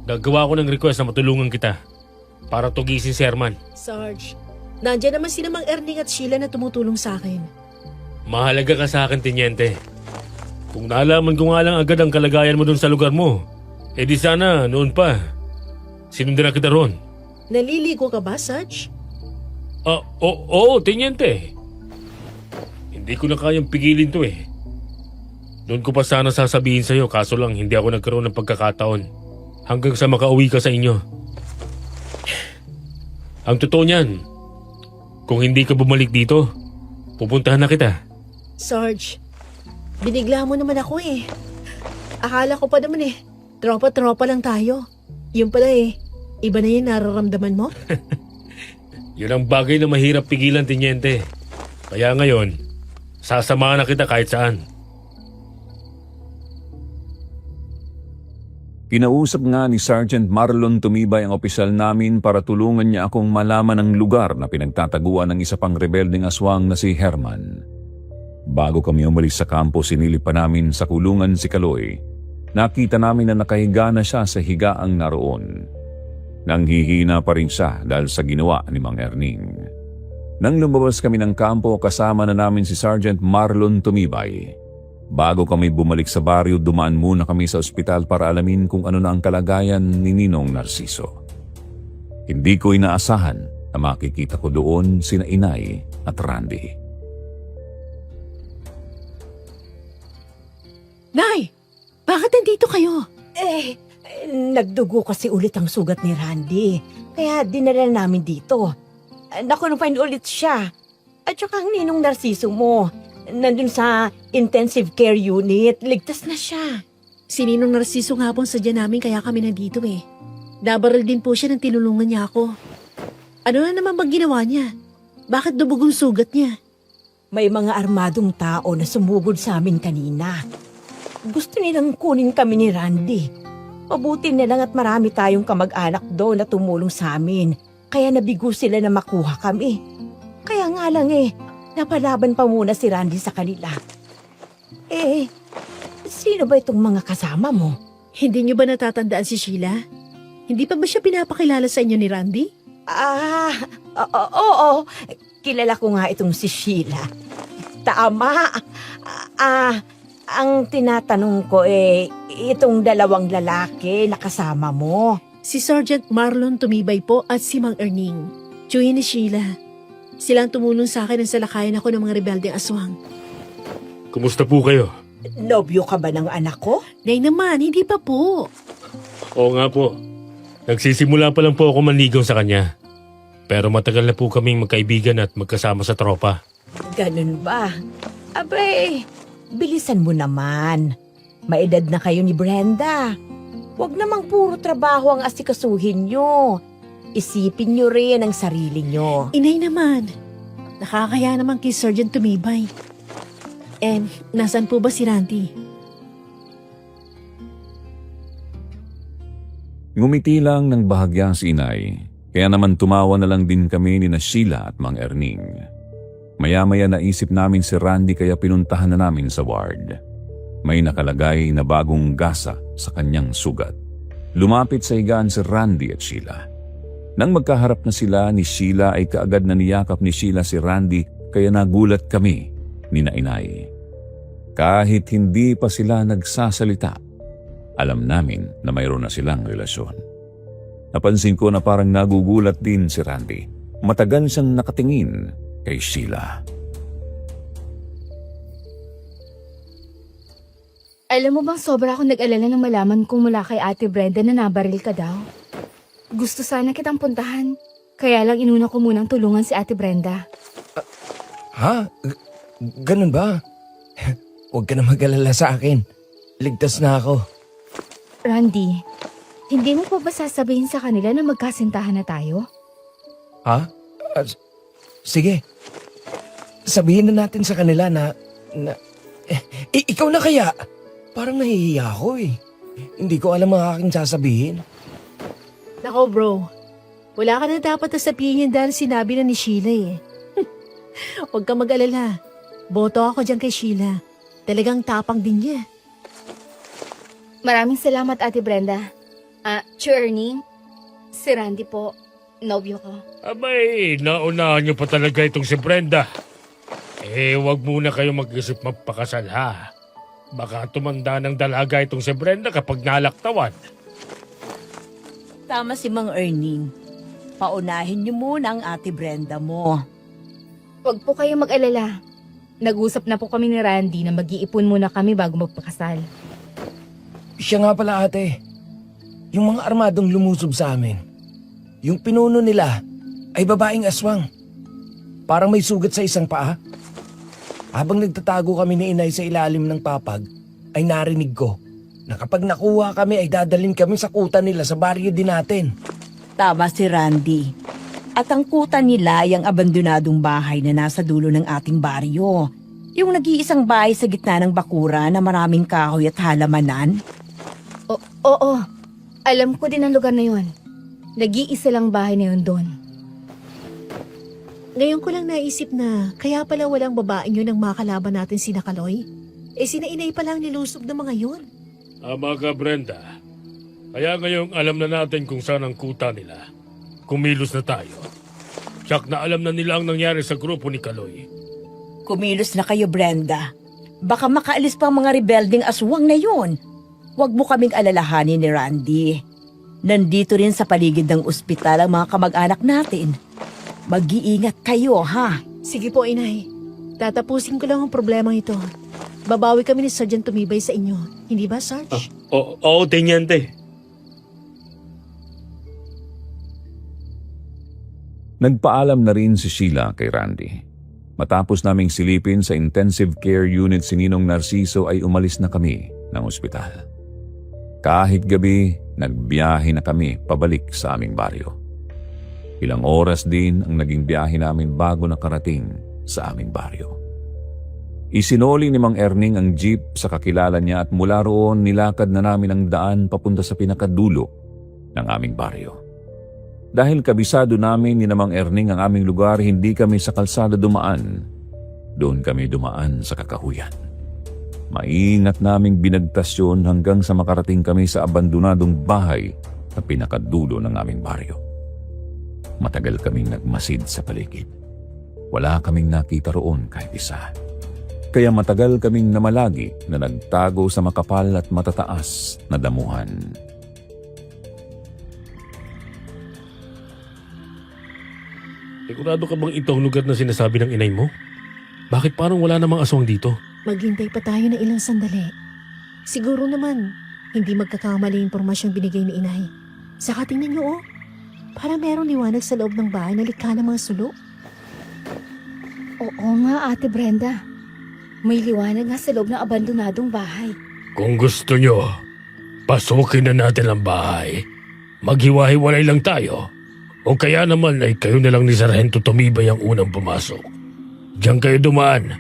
gagawa ko ng request na matulungan kita para tugisin si Herman. Sarge, nandiyan naman sila Mang Erning at Sheila na tumutulong sa akin. Mahalaga ka sa akin, Teniente. Kung nalaman ko nga lang agad ang kalagayan mo dun sa lugar mo, di sana noon pa sinundan na kita roon. Naliligo ka ba, Sarge? Oo, Teniente. Hindi ko na kayang pigilin to eh. Doon ko pa sana sasabihin sa'yo kaso lang hindi ako nagkaroon ng pagkakataon hanggang sa makauwi ka sa inyo. Ang totoo niyan, kung hindi ka bumalik dito, pupuntahan na kita. Sarge, binigla mo naman ako eh. Akala ko pa naman eh, tropa-tropa lang tayo. Yun pala eh, iba na yung nararamdaman mo? Yun ang bagay na mahirap pigilan, Teniente. Kaya ngayon, sasamahan na kita kahit saan. Kinausap nga ni Sergeant Marlon Tumibay ang opisyal namin para tulungan niya akong malaman ang lugar na pinagtataguan ng isa pang rebeldeng aswang na si Herman. Bago kami umalis sa kampo, sinilip pa namin sa kulungan si Kaloy. Nakita namin na nakahiga na siya sa higaang naroon. Nanghihina pa rin siya dahil sa ginawa ni Mang Erning. Nang lumabas kami ng kampo, kasama na namin si Sergeant Marlon Tumibay. Bago kami bumalik sa baryo, dumaan muna kami sa ospital para alamin kung ano na ang kalagayan ni Ninong Narciso. Hindi ko inaasahan na makikita ko doon sina Inay at Randy. Nay, bakit nandito kayo? Nagdugo kasi ulit ang sugat ni Randy. Kaya dinala namin dito. Nakonfine ulit siya. At saka ang Ninong Narciso mo, nandun sa intensive care unit, ligtas na siya. Si Ninong Narciso nga pong sadya namin kaya kami nandito eh. Nabaril din po siya nang tinulungan niya ako. Ano na naman bang ginawa niya? Bakit dubog ang sugat niya? May mga armadong tao na sumugod sa amin kanina. Gusto nilang kunin kami ni Randy. Mabuti na lang at marami tayong kamag-anak doon na tumulong sa amin. Kaya nabigo sila na makuha kami. Kaya nga lang napalaban pa muna si Randy sa kanila. Sino ba itong mga kasama mo? Hindi niyo ba natatandaan si Sheila? Hindi pa ba siya pinapakilala sa inyo ni Randy? Oo. Kilala ko nga itong si Sheila. Tama. Ang tinatanong ko itong dalawang lalaki na kasama mo. Si Sergeant Marlon Tumibay po at si Mang Erning. Tiyuhin ni Sheila. Silang tumulong sa akin nang salakayan ako ng mga rebeldeng aswang. Kumusta po kayo? Nobyo ka ba ng anak ko? Nay naman, hindi pa po. Oo nga po. Nagsisimula pa lang po ako manligaw sa kanya. Pero matagal na po kaming magkaibigan at magkasama sa tropa. Ganun ba? Abay, bilisan mo naman. Maedad na kayo ni Brenda. Huwag namang puro trabaho ang asikasuhin nyo. Isipin nyo rin ang sarili nyo. Inay naman, nakakaya naman kay Sergeant Tumibay. Nasaan po ba si Randy? Ngumiti lang ng bahagya si Inay, kaya naman tumawa na lang din kami ni na Sheila at Mang Erning. Maya-maya naisip namin si Randy kaya pinuntahan na namin sa ward. May nakalagay na bagong gasa sa kanyang sugat. Lumapit sa higaan si Randy at Sheila. Nang magkaharap na sila ni Sheila ay kaagad na niyakap ni Sheila si Randy kaya nagulat kami ni na Inay. Kahit hindi pa sila nagsasalita, alam namin na mayroon na silang relasyon. Napansin ko na parang nagugulat din si Randy. Matagal siyang nakatingin kay Sheila. Alam mo bang sobra akong nag-alala nang malaman kong mula kay Ate Brenda na nabaril ka daw? Gusto sana kitang puntahan. Kaya lang inuna ko munang tulungan si Ate Brenda. Ha? Ganun ba? Huwag ka na mag-alala sa akin. Ligtas na ako. Randy, hindi mo pa ba sasabihin sa kanila na magkasintahan na tayo? Ha? Sige. Sabihin na natin sa kanila na ikaw na kaya? Parang nahihiya ako eh. Hindi ko alam ang aking sasabihin. Nako bro, wala ka na dapat na sabihin dahil sinabi na ni Sheila eh. Huwag ka mag-alala. Boto ako dyan kay Sheila. Talagang tapang din niya. Maraming salamat, Ate Brenda. Ernie, si Randy po, nobyo ko. Abay, naunahan niyo pa talaga itong si Brenda. Wag muna kayo mag-isip magpakasal ha. Baka tumanda ng dalaga itong si Brenda kapag nalaktawan. Tama si Mang Erning. Paunahin niyo muna ang ate Brenda mo. Huwag po kayong mag-alala. Nag-usap na po kami ni Randy na mag-iipon muna kami bago magpakasal. Siya nga pala ate. Yung mga armadong lumusob sa amin. Yung pinuno nila ay babaeng aswang. Parang may sugat sa isang paa. Habang nagtatago kami ni inay sa ilalim ng papag, ay narinig ko na kapag nakuha kami ay dadalhin kami sa kuta nila sa baryo din natin. Tama si Randy. At ang kuta nila ay ang abandonadong bahay na nasa dulo ng ating baryo. Yung nag-iisang bahay sa gitna ng bakura na maraming kahoy at halamanan. Oo, alam ko din ang lugar na yon. Nag-iisa lang bahay na yun doon. Ngayon ko lang naisip na kaya pala walang babaeng yun ang makalaban natin si Kaloy. Sina inay pa lang nilusob ng mga yun. Tama ka, Brenda. Kaya ngayong alam na natin kung saan ang kuta nila. Kumilos na tayo. Tsak na alam na nila ang nangyari sa grupo ni Kaloy. Kumilos na kayo, Brenda. Baka makaalis pa ang mga rebelding aswang na yun. Huwag mo kaming alalahanin ni Randy. Nandito rin sa paligid ng ospital ang mga kamag-anak natin. Mag-iingat kayo, ha? Sige po, inay. Tatapusin ko lang ang problemang ito. Babawi kami ni Sergeant Tumibay sa inyo. Hindi ba, Sarge? Oo, Teniente. Nagpaalam na rin si Sheila kay Randy. Matapos naming silipin sa intensive care unit si Ninong Narciso ay umalis na kami ng ospital. Kahit gabi, nagbiyahe na kami pabalik sa aming baryo. Ilang oras din ang naging biyahe namin bago nakarating sa aming baryo. Isinoli ni Mang Erning ang jeep sa kakilala niya at mula roon nilakad na namin ang daan papunta sa pinakadulo ng aming baryo. Dahil kabisado namin ni Mang Erning ang aming lugar, hindi kami sa kalsada dumaan. Doon kami dumaan sa kakahuyan. Maingat naming binagtas yun hanggang sa makarating kami sa abandonadong bahay na pinakadulo ng aming baryo. Matagal kaming nagmasid sa paligid. Wala kaming nakita roon kahit isa. Kaya matagal kaming namalagi na nagtago sa makapal at matataas na damuhan. Sigurado ka bang ito ang lugar na sinasabi ng inay mo? Bakit parang wala namang aswang dito? Maghintay pa tayo ng ilang sandali. Siguro naman, hindi magkakamali yung impormasyong binigay ni inay. Saka tingnan niyo, oh. Para merong liwanag sa loob ng bahay na likha ng mga sulok. Oo nga, Ate Brenda. May liwanag nga sa loob ng abandonadong bahay. Kung gusto nyo, pasukin na natin ang bahay. Maghiwa-hiwalay lang tayo. O kaya naman ay kayo na lang ni Sargento Tumibay ang unang pumasok. Diyan kayo dumaan.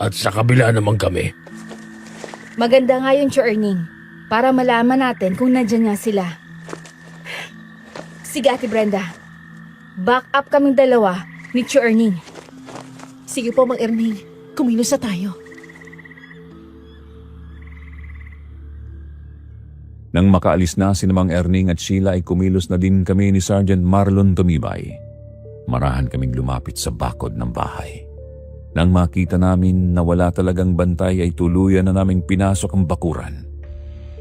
At sa kabila naman kami. Maganda nga yun, Churning. Para malaman natin kung nandyan nga sila. Sige, Ate Brenda. Back up kaming dalawa ni Churning. Sige po, Mang Erning. Kumilos na tayo. Nang makaalis na si Mang Erning at Sheila ay kumilos na din kami ni Sergeant Marlon Tumibay. Marahan kaming lumapit sa bakod ng bahay. Nang makita namin na wala talagang bantay ay tuluyan na naming pinasok ang bakuran.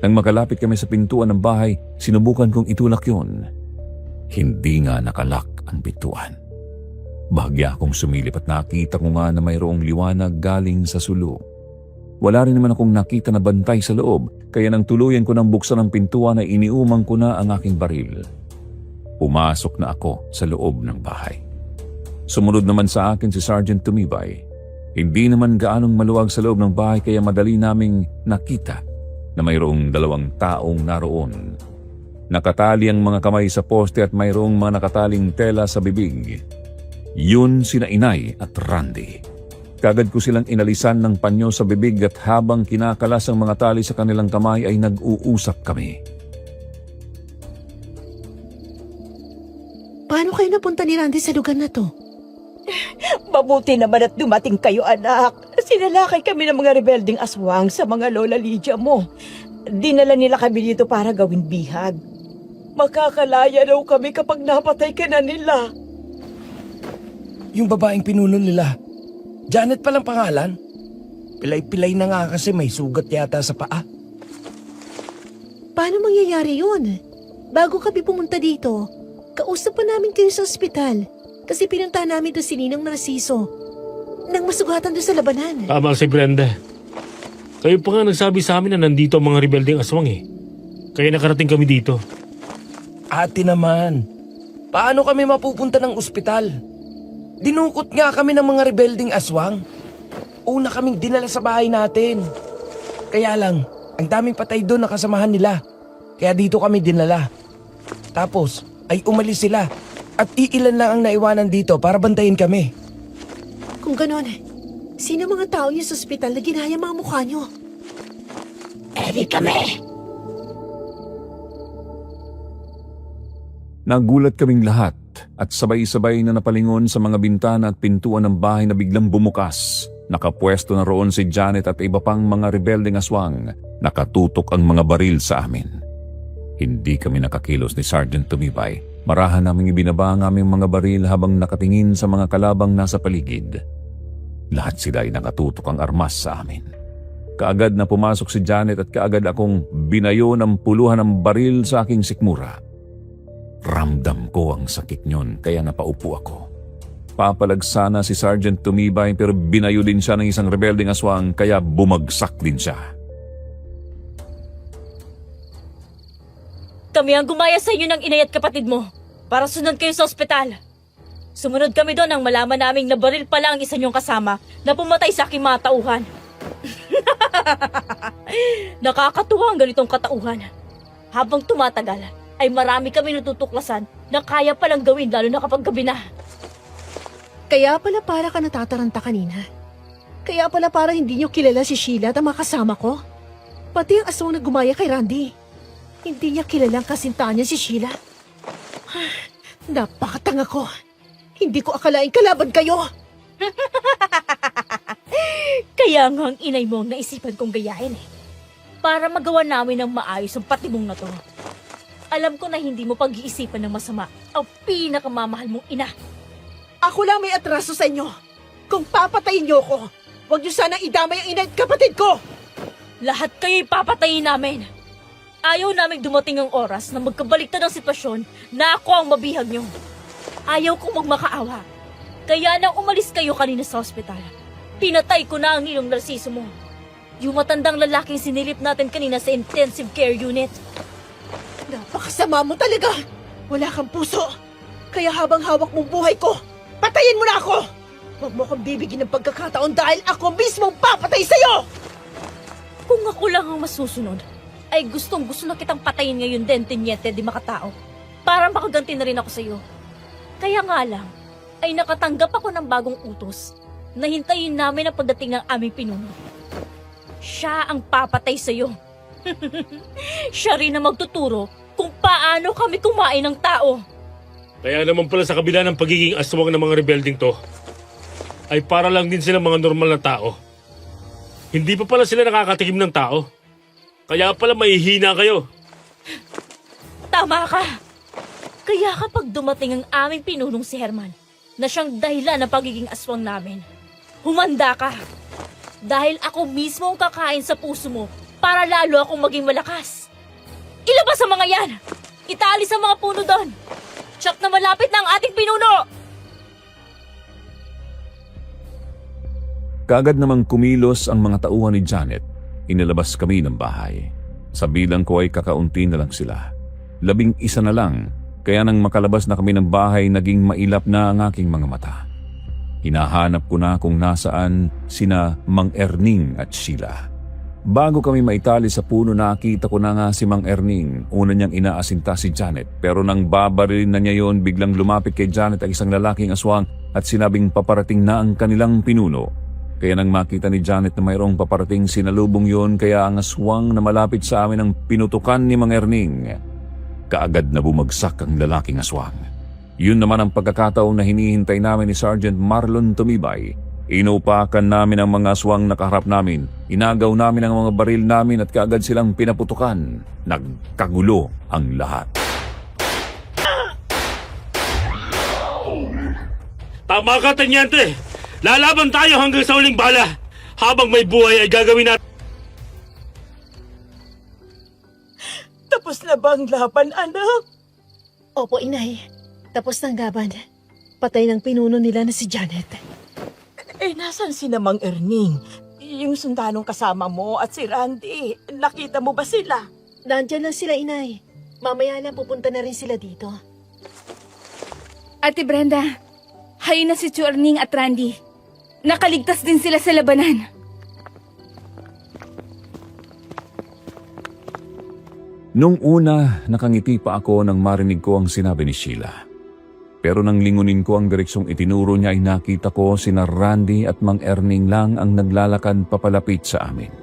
Nang makalapit kami sa pintuan ng bahay, sinubukan kong itulak yun. Hindi nga nakalak ang pintuan. Bahagya akong sumilip at nakita ko nga na mayroong liwanag galing sa sulok. Wala rin naman akong nakita na bantay sa loob, kaya nang tuluyan ko ng buksan ang pintuan ay iniumang ko na ang aking baril. Pumasok na ako sa loob ng bahay. Sumunod naman sa akin si Sergeant Tumibay. Hindi naman gaanong maluwag sa loob ng bahay kaya madali naming nakita na mayroong 2 taong naroon. Nakatali ang mga kamay sa poste at mayroong mga nakataling tela sa bibig. Yun sina Inay at Randy. Kagad ko silang inalisan ng panyo sa bibig at habang kinakalas ang mga tali sa kanilang kamay ay nag-uusap kami. Paano kayo napunta ni Randy sa lugar na to? Mabuti naman at dumating kayo, anak. Sinalakay kami ng mga rebelding aswang sa mga lola Lydia mo. Dinala nila kami dito para gawin bihag. Makakalaya daw kami kapag napatay ka na nila. Yung babaeng pinuno nila, Janet palang pangalan. Pilay-pilay na nga kasi may sugat yata sa paa. Paano mangyayari yun? Bago kami pumunta dito, Kausap pa namin kayo sa ospital kasi pinuntahan namin doon si Ninong Narciso nang masugatan doon sa labanan. Tama si Brenda. Kayo pa nga nagsabi sa amin na nandito ang mga rebeldeng aswang eh. Kaya nakarating kami dito. Ate naman, paano kami mapupunta ng ospital? Dinukot nga kami ng mga rebelding aswang. Una kaming dinala sa bahay natin. Kaya lang, ang daming patay doon na kasamahan nila. Kaya dito kami dinala. Tapos ay umalis sila at iilan lang ang naiwanan dito para bantayin kami. Kung ganon, sino mga tao niyo sa ospital na ginaya mga mukha niyo? Edi kami. Nagulat kaming lahat at sabay-sabay na napalingon sa mga bintana at pintuan ng bahay na biglang bumukas. Nakapwesto na roon si Janet at iba pang mga rebeldeng aswang. Nakatutok ang mga baril sa amin. Hindi kami nakakilos ni Sergeant Tumibay. Marahan naming ibinaba ang aming mga baril habang nakatingin sa mga kalabang nasa paligid. Lahat sila ay nakatutok ang armas sa amin. Kaagad na pumasok si Janet at kaagad akong binayo ng puluhan ng baril sa aking sikmura. Ramdam ko ang sakit nyon kaya napaupo ako. Papalag sana si Sergeant Tumibay pero binayo din siya ng isang rebeldeng aswang kaya bumagsak din siya. Kami ang gumaya sa inyo ng inay at kapatid mo para sunod kayo sa ospital. Sumunod kami doon nang malaman naming nabaril pala ang isa niyong kasama na pumatay sa aking mga tauhan. Nakakatuwa ang ganitong katauhan. Habang tumatagal, ay marami kami natutuklasan na kaya palang gawin lalo na kapag gabi na. Kaya pala para ka natataranta kanina. Kaya pala para hindi niyo kilala si Sheila at ang mga kasama ko. Pati ang aswang na gumaya kay Randy. Hindi niya kilala ang kasintahan niya si Sheila. Napakatanga ko. Hindi ko akalaing kalaban kayo. Kaya nga ang inay mo ang naisipan kong gayahin eh. Para magawa namin ng maayos ang patibong na to. Alam ko na hindi mo pag-iisipan ng masama ang pinakamamahal mong ina. Ako lang may atraso sa inyo. Kung papatayin niyo ko, huwag niyo sanang idamay ang ina at kapatid ko. Lahat kayo'y papatayin namin. Ayaw naming dumating ang oras na magkabaliktad ang sitwasyon na ako ang mabihag niyo. Ayaw kong magmakaawa. Kaya nang umalis kayo kanina sa ospital, pinatay ko na ang Ninong Narciso mo. Yung matandang lalaking sinilip natin kanina sa intensive care unit. Napakasama mo talaga. Wala kang puso. Kaya habang hawak mong buhay ko, patayin mo na ako. Huwag mo akong bibigyan ng pagkakataon dahil ako mismong papatay sa'yo. Kung ako lang ang masusunod, ay gustong gusto na kitang patayin ngayon din, Teniente di Makatao. Para makaganti na rin ako sa'yo. Kaya nga lang, ay nakatanggap ako ng bagong utos na hintayin namin ang pagdating ng aming pinuno. Siya ang papatay sa'yo. Siya rin ang magtuturo kung paano kami kumain ng tao. Kaya naman pala sa kabila ng pagiging aswang ng mga rebelding to, ay para lang din sila mga normal na tao. Hindi pa pala sila nakakatikim ng tao. Kaya pala mahihina kayo. Tama ka. Kaya kapag dumating ang aming pinunong si Herman, na siyang dahilan ng pagiging aswang namin, humanda ka. Dahil ako mismo ang kakain sa puso mo para lalo akong maging malakas. Ilabas ang mga yan! Itali sa mga puno doon! Tsak na malapit na ang ating pinuno! Kaagad namang kumilos ang mga tauhan ni Janet. Inilabas kami ng bahay. Sa bilang ko ay kakaunti na lang sila. 11 na lang, kaya nang makalabas na kami ng bahay, naging mailap na ang aking mga mata. Hinahanap ko na kung nasaan sina Mang Erning at Sheila. Bago kami maitali sa puno, nakita ko na nga si Mang Erning. Una niyang inaasinta si Janet, pero nang babarilin na niya yon, biglang lumapit kay Janet ang isang lalaking aswang at sinabing paparating na ang kanilang pinuno. Kaya nang makita ni Janet na mayroong paparating, sinalubong yon, kaya ang aswang na malapit sa amin ang pinutukan ni Mang Erning. Kaagad na bumagsak ang lalaking aswang. Yun naman ang pagkakataon na hinihintay namin ni Sergeant Marlon Tumibay. Inupakan namin ang mga aswang na kaharap namin. Inagaw namin ang mga baril namin at kaagad silang pinaputukan. Nagkagulo ang lahat. Tama ka, Teniente! Lalaban tayo hanggang sa uling bala! Habang may buhay ay gagawin natin. Tapos na ba ang laban, anak? Opo, inay. Tapos ng laban. Patay ng pinuno nila na si Janet. Eh, nasan si Namang Erning? Yung sundalong kasama mo at si Randy, nakita mo ba sila? Nandyan lang sila, inay. Mamaya lang pupunta na rin sila dito. Ate Brenda, hayo na si Chuarning at Randy. Nakaligtas din sila sa labanan. Nung una, nakangiti pa ako nang marinig ko ang sinabi ni Sheila. Pero nang lingunin ko ang direksyong itinuro niya ay nakita ko sina Randy at Mang Erning lang ang naglalakad papalapit sa amin.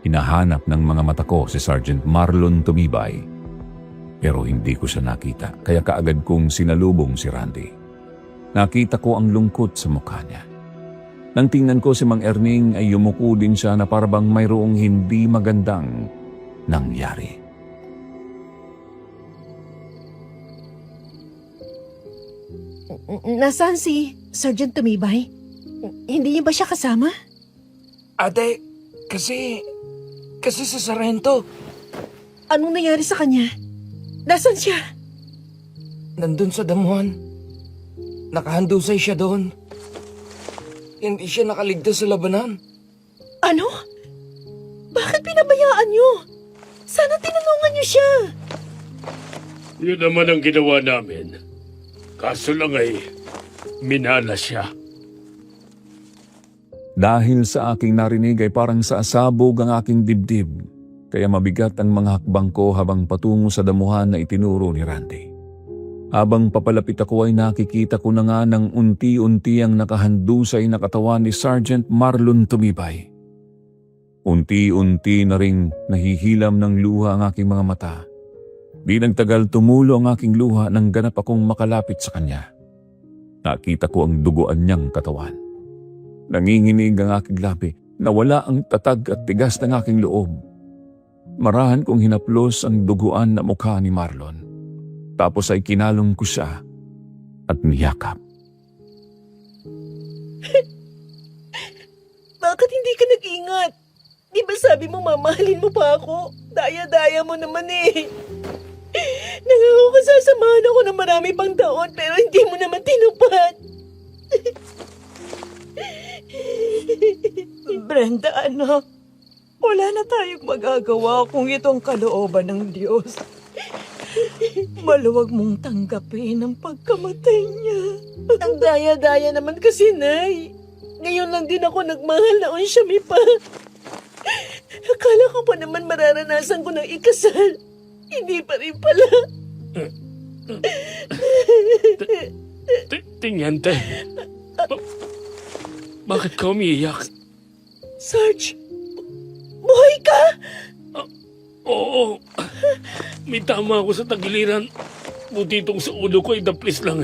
Hinahanap ng mga mata ko si Sergeant Marlon Tumibay. Pero hindi ko siya nakita, kaya kaagad kong sinalubong si Randy. Nakita ko ang lungkot sa mukha niya. Nang tingnan ko si Mang Erning ay yumuko din siya na parabang mayroong hindi magandang nangyari. Nasaan si Sergeant Tumibay? Hindi niyo ba siya kasama? Ate, kasi sa Sarento, Anong nangyari sa kanya? Nasaan siya? nandun sa damuhan. Nakahandusay siya doon. Hindi siya nakaligtas sa labanan. Ano? Bakit pinabayaan niyo? Sana tinulungan niyo siya. Yun naman ang ginawa namin. Kaso lang ay minana siya. Dahil sa aking narinig ay parang sa asabog ang aking dibdib, kaya mabigat ang mga hakbang ko habang patungo sa damuhan na itinuro ni Randy. Habang papalapit ako ay nakikita ko na nga ng unti-unti ang nakahandusay na katawan ni Sergeant Marlon Tumibay. Unti-unti na ring nahihilam ng luha ang aking mga mata. Di nagtagal tumulo ang aking luha nang ganap akong makalapit sa kanya. Nakita ko ang duguan niyang katawan. Nanginginig ang aking labi, nawala ang tatag at tigas ng aking loob. Marahan kong hinaplos ang duguan na mukha ni Marlon. Tapos ay kinalong ko siya at niyakap. Bakit hindi ka nag-ingat? Di ba sabi mo mamahalin mo pa ako? Daya-daya mo naman eh. Nangako ka sasamahan ako ng marami pang taon pero hindi mo naman tinupad. Brenda, anak, wala na tayong magagawa kung ito ang kalooban ng Diyos. Maluwag mong tanggapin ang pagkamatay niya. Ang daya-daya naman kasi, Nay. Ngayon lang din ako nagmahal na unsyami pa. Akala ko pa naman mararanasan ko ng ikasal. Hindi pa rin pala. Tinyente. Bakit ka umiiyak? Sarge, buhay ka? Oo. May tama ako sa tagiliran. Buti itong sa ulo ko ay daplis lang.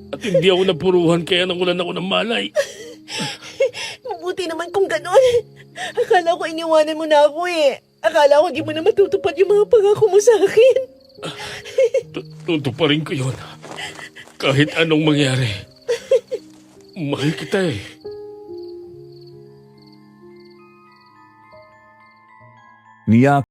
At hindi ako napuruhan kaya nangulan ako ng malay. Mabuti naman kung ganon. Akala ko iniwanan mo na ako eh. Akala ko di mo na matutupad yung mga pangako mo sa akin. Tutuparin ko yun. Kahit anong mangyari. Mahal kita eh. Niyak